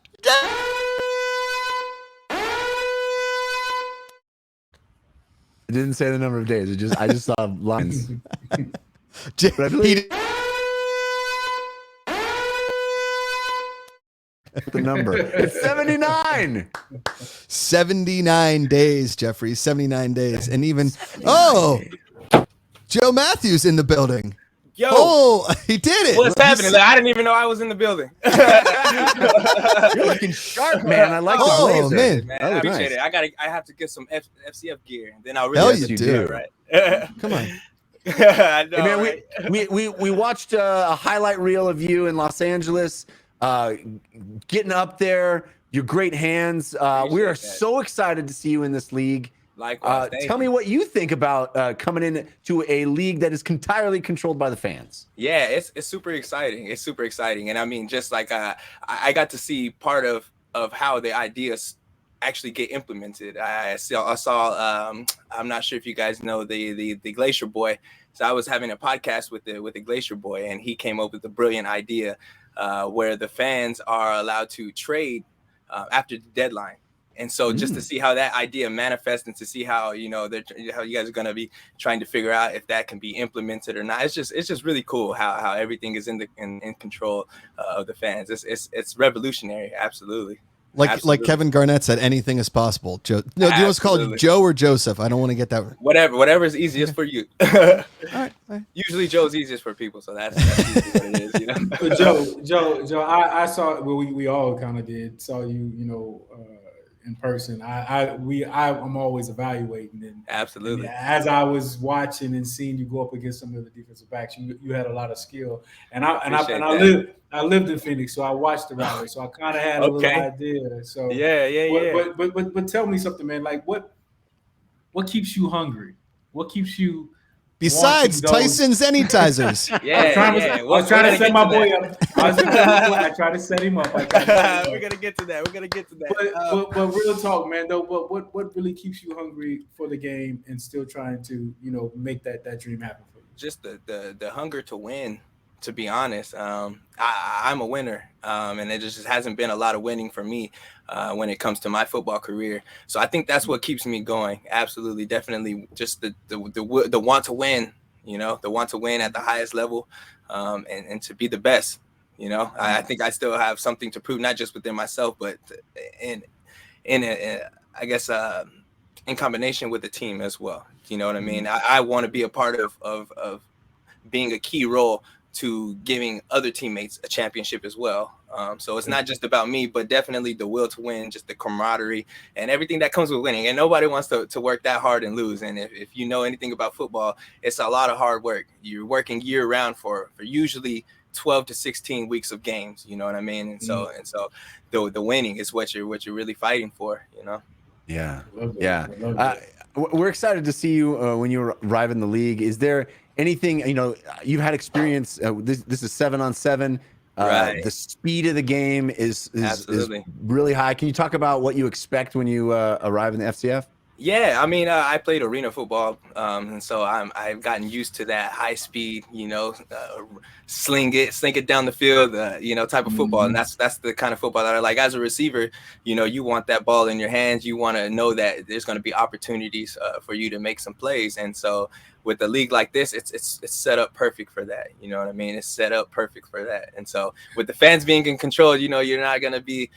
It didn't say the number of days. I just saw lines. The number. It's 79. 79 days, Jeffrey. 79 days. And even Joe Matthews in the building. Yo, he did it. What's happening? I didn't even know I was in the building. You're looking sharp, man. I like the blazer. Man, I appreciate it. I have to get some FCF gear, and then I'll really do. Right. Come on. I know, hey, man, right? we watched a highlight reel of you in Los Angeles, getting up there. Your great hands. We are so excited to see you in this league. Likewise, tell me what you think about coming into a league that is entirely controlled by the fans. Yeah, it's super exciting. It's super exciting, and I mean, just like I got to see part of how the ideas actually get implemented. I saw. I'm not sure if you guys know the Glacier Boy. So I was having a podcast with the Glacier Boy, and he came up with a brilliant idea where the fans are allowed to trade after the deadline. And so just to see how that idea manifests and to see how, how you guys are going to be trying to figure out if that can be implemented or not. It's just really cool how everything is in control of the fans. It's revolutionary. Absolutely. Like Kevin Garnett said, anything is possible. Joe. No, do you want to call it Joe or Joseph? I don't want to get that. Whatever is easiest for you. All right. Usually Joe's easiest for people, so that's usually what it is. Joe, I saw. Well, we all kind of did. Saw you, in person. I'm always evaluating, and absolutely. And as I was watching and seeing you go up against some of the defensive backs, you had a lot of skill. And I lived in Phoenix, so I watched the rally, so I kind of had a little idea. So yeah. But tell me something, man. Like what keeps you hungry? What keeps you? Besides Tyson's anytizers. I was trying to set my boy up. I tried to set him up. We're gonna get to that. But real talk, man. Though, what really keeps you hungry for the game and still trying to, make that dream happen for you? Just the hunger to win. To be honest, I'm a winner, and it just hasn't been a lot of winning for me when it comes to my football career. So I think that's what keeps me going. Absolutely, definitely, just the want to win. The want to win at the highest level, and to be the best. I think I still have something to prove, not just within myself, but in combination with the team as well. You know what I mean? I want to be a part of being a key role to giving other teammates a championship as well. So it's not just about me, but definitely the will to win, just the camaraderie and everything that comes with winning. And nobody wants to work that hard and lose. And if you know anything about football, it's a lot of hard work. You're working year round for usually 12 to 16 weeks of games. You know what I mean? And so the winning is what you're really fighting for, Yeah. We're excited to see you when you arrive in the league. Is there anything, you've had experience. This is 7-on-7. Right. The speed of the game is really high. Can you talk about what you expect when you arrive in the FCF? Yeah, I mean, I played arena football, and so I've gotten used to that high speed, sling it down the field, type of football, and that's the kind of football that I like. As a receiver, you want that ball in your hands. You want to know that there's going to be opportunities for you to make some plays, and so with a league like this, it's set up perfect for that. You know what I mean? It's set up perfect for that. And so with the fans being in control, you're not gonna be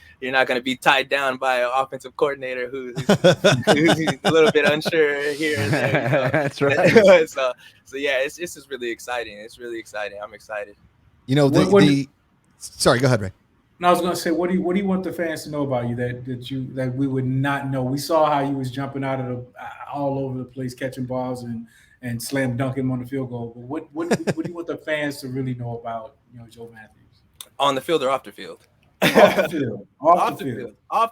tied down by an offensive coordinator who's a little bit unsure here and there. That's right. so yeah, it's just really exciting. It's really exciting. I'm excited. Sorry, go ahead, Ray. No, I was gonna say, what do you want the fans to know about you that we would not know? We saw how you was jumping out of all over the place, catching balls and slam dunking on the field goal. But what do you want the fans to really know about Joe Matthews? On the field or off the field? Off the field. Off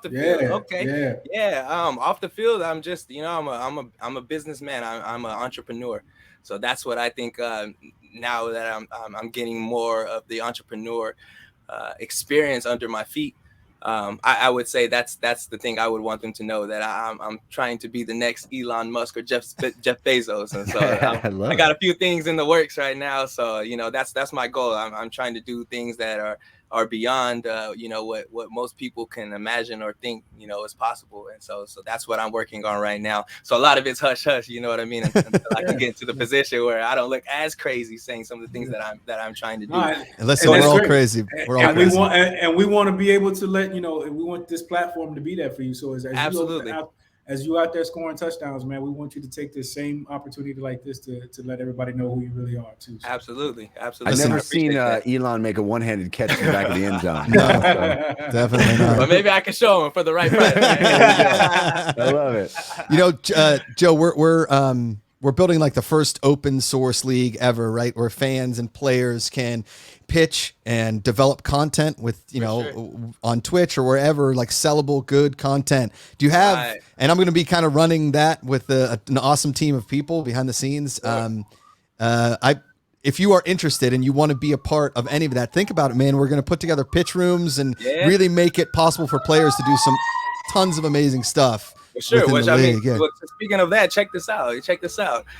the field. Yeah, Okay. Yeah. Off the field, I'm just I'm a businessman. I'm an entrepreneur. So that's what I think. Now that I'm getting more of the entrepreneur experience under my feet. I would say that's the thing I would want them to know, that I'm trying to be the next Elon Musk or Jeff Bezos, and so I got a few things in the works right now. So that's my goal. I'm trying to do things that are beyond what most people can imagine or think is possible, and so that's what I'm working on right now. So a lot of it's hush hush, you know what I mean, until I can get to the position where I don't look as crazy saying some of the things that I'm trying to do. Unless we're all crazy. We're all crazy. We want to be able to let we want this platform to be there for you. So as absolutely. As you out there scoring touchdowns, man, we want you to take this same opportunity like this to let everybody know who you really are too. So. Absolutely. I've never seen Elon make a one-handed catch in the back of the end zone. No, definitely not. But maybe I can show him for the right price. I love it. Joe, we're building like the first open source league ever, right? Where fans and players can pitch and develop content with, on Twitch or wherever, like sellable, good content. Do you have, and I'm going to be kind of running that with an awesome team of people behind the scenes. If you are interested and you want to be a part of any of that, think about it, man. We're going to put together pitch rooms and really make it possible for players to do tons of amazing stuff. Sure. Speaking of that, check this out.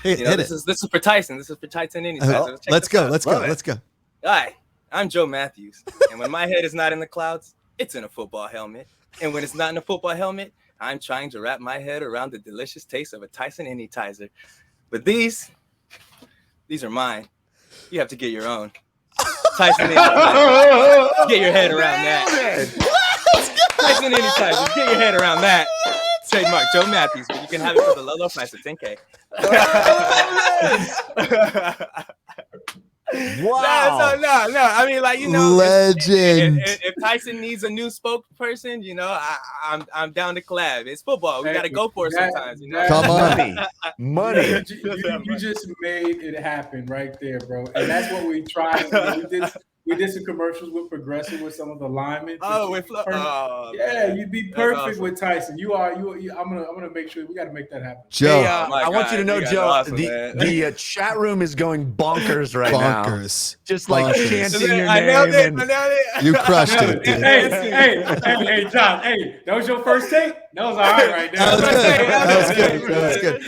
This is for Tyson. This is for Tyson anytime. Let's go. All right. I'm Joe Matthews. And when my head is not in the clouds, it's in a football helmet. And when it's not in a football helmet, I'm trying to wrap my head around the delicious taste of a Tyson Anytizer. But these are mine. You have to get your own. Tyson Anytizer. Get your head around that. Tyson Anytizer. Get your head around that. Trademark Joe Matthews, but you can have it for the low price of $10K. Wow. No. I mean, legend. If Tyson needs a new spokesperson, I'm down to collab. It's football. We got to go for it sometimes. Come on. Money. You just made it happen right there, bro. And that's what we tried. We did some commercials with Progressive with some of the linemen. You'd be perfect with Tyson. You are. I'm gonna make sure we got to make that happen. Joe, I want you to know, Joe, awesome, the chat room is going bonkers right now. Just like chanting your name. I nailed it. You crushed it. Dude. Hey, John. Hey, that was your first take. That was all right there. That was good.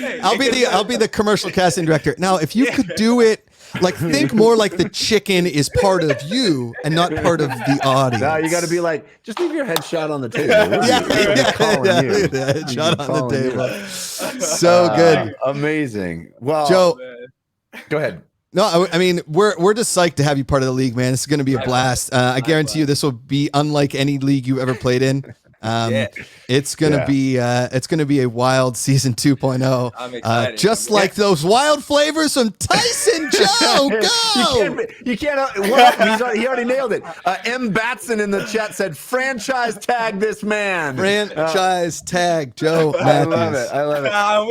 I'll be the commercial casting director. Now, if you could do it. Like, think more like the chicken is part of you and not part of the audience. No, you got to be like, just leave your headshot on the table. Headshot on the table. So good. Amazing. Well, Joe, go ahead. No, I mean, we're just psyched to have you part of the league, man. This is going to be a blast. I guarantee you this will be unlike any league you ever played in. It's gonna be a wild season 2.0. I'm excited. Just like those wild flavors from Tyson Joe. Go! You can't. He already nailed it. M. Batson in the chat said, "Franchise tag this man." Franchise tag Joe Matthews. I love it. I'm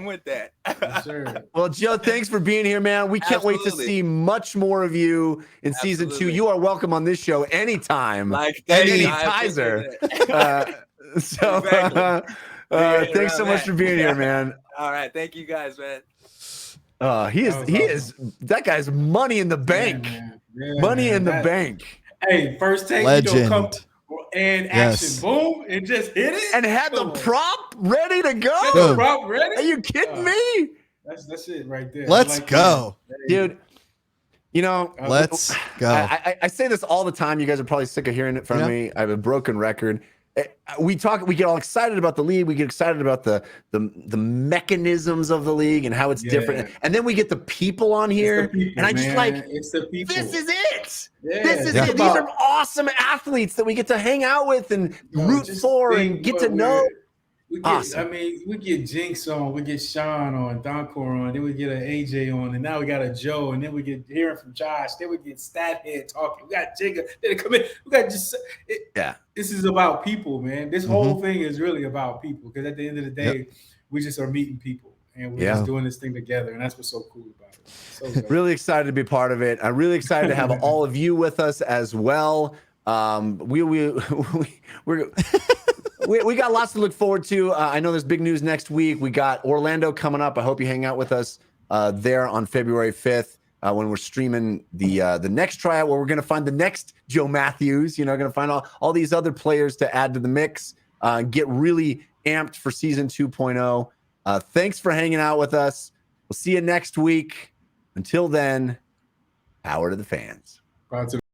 with that. Yes, sir. Well, Joe, thanks for being here, man. We can't wait to see much more of you in season 2. You are welcome on this show anytime. Like any Tizer. Thanks so much for being here, man. All right. Thank you guys, man. That guy's money in the bank. Money in the bank. Hey, first take, Legend. Come and action, boom, and just hit it, and had the prop ready to go. The prop ready? Are you kidding me? That's it right there. Let's go, dude. Let's go. I say this all the time. You guys are probably sick of hearing it from me. I have a broken record. We get all excited about the league. We get excited about the mechanisms of the league and how it's different. And then we get the people on here, and I just it's the people. This is it. Yeah. This is it. These are awesome athletes that we get to hang out with and root for and get to know. I mean, we get Jinx on, we get Sean on, Doncor on, then we get an AJ on, and now we got a Joe, and then we get hearing from Josh, then we get Stathead talking. We got Jigga, then they come in. We got This is about people, man. This whole thing is really about people, because at the end of the day, we just are meeting people, and we're just doing this thing together, and that's what's so cool about it. So really excited to be part of it. I'm really excited to have all of you with us as well. We got lots to look forward to. I know there's big news next week. We got Orlando coming up. I hope you hang out with us there on February 5th when we're streaming the next tryout, where we're going to find the next Joe Matthews. Going to find all these other players to add to the mix, get really amped for season 2.0. Thanks for hanging out with us. We'll see you next week. Until then, power to the fans.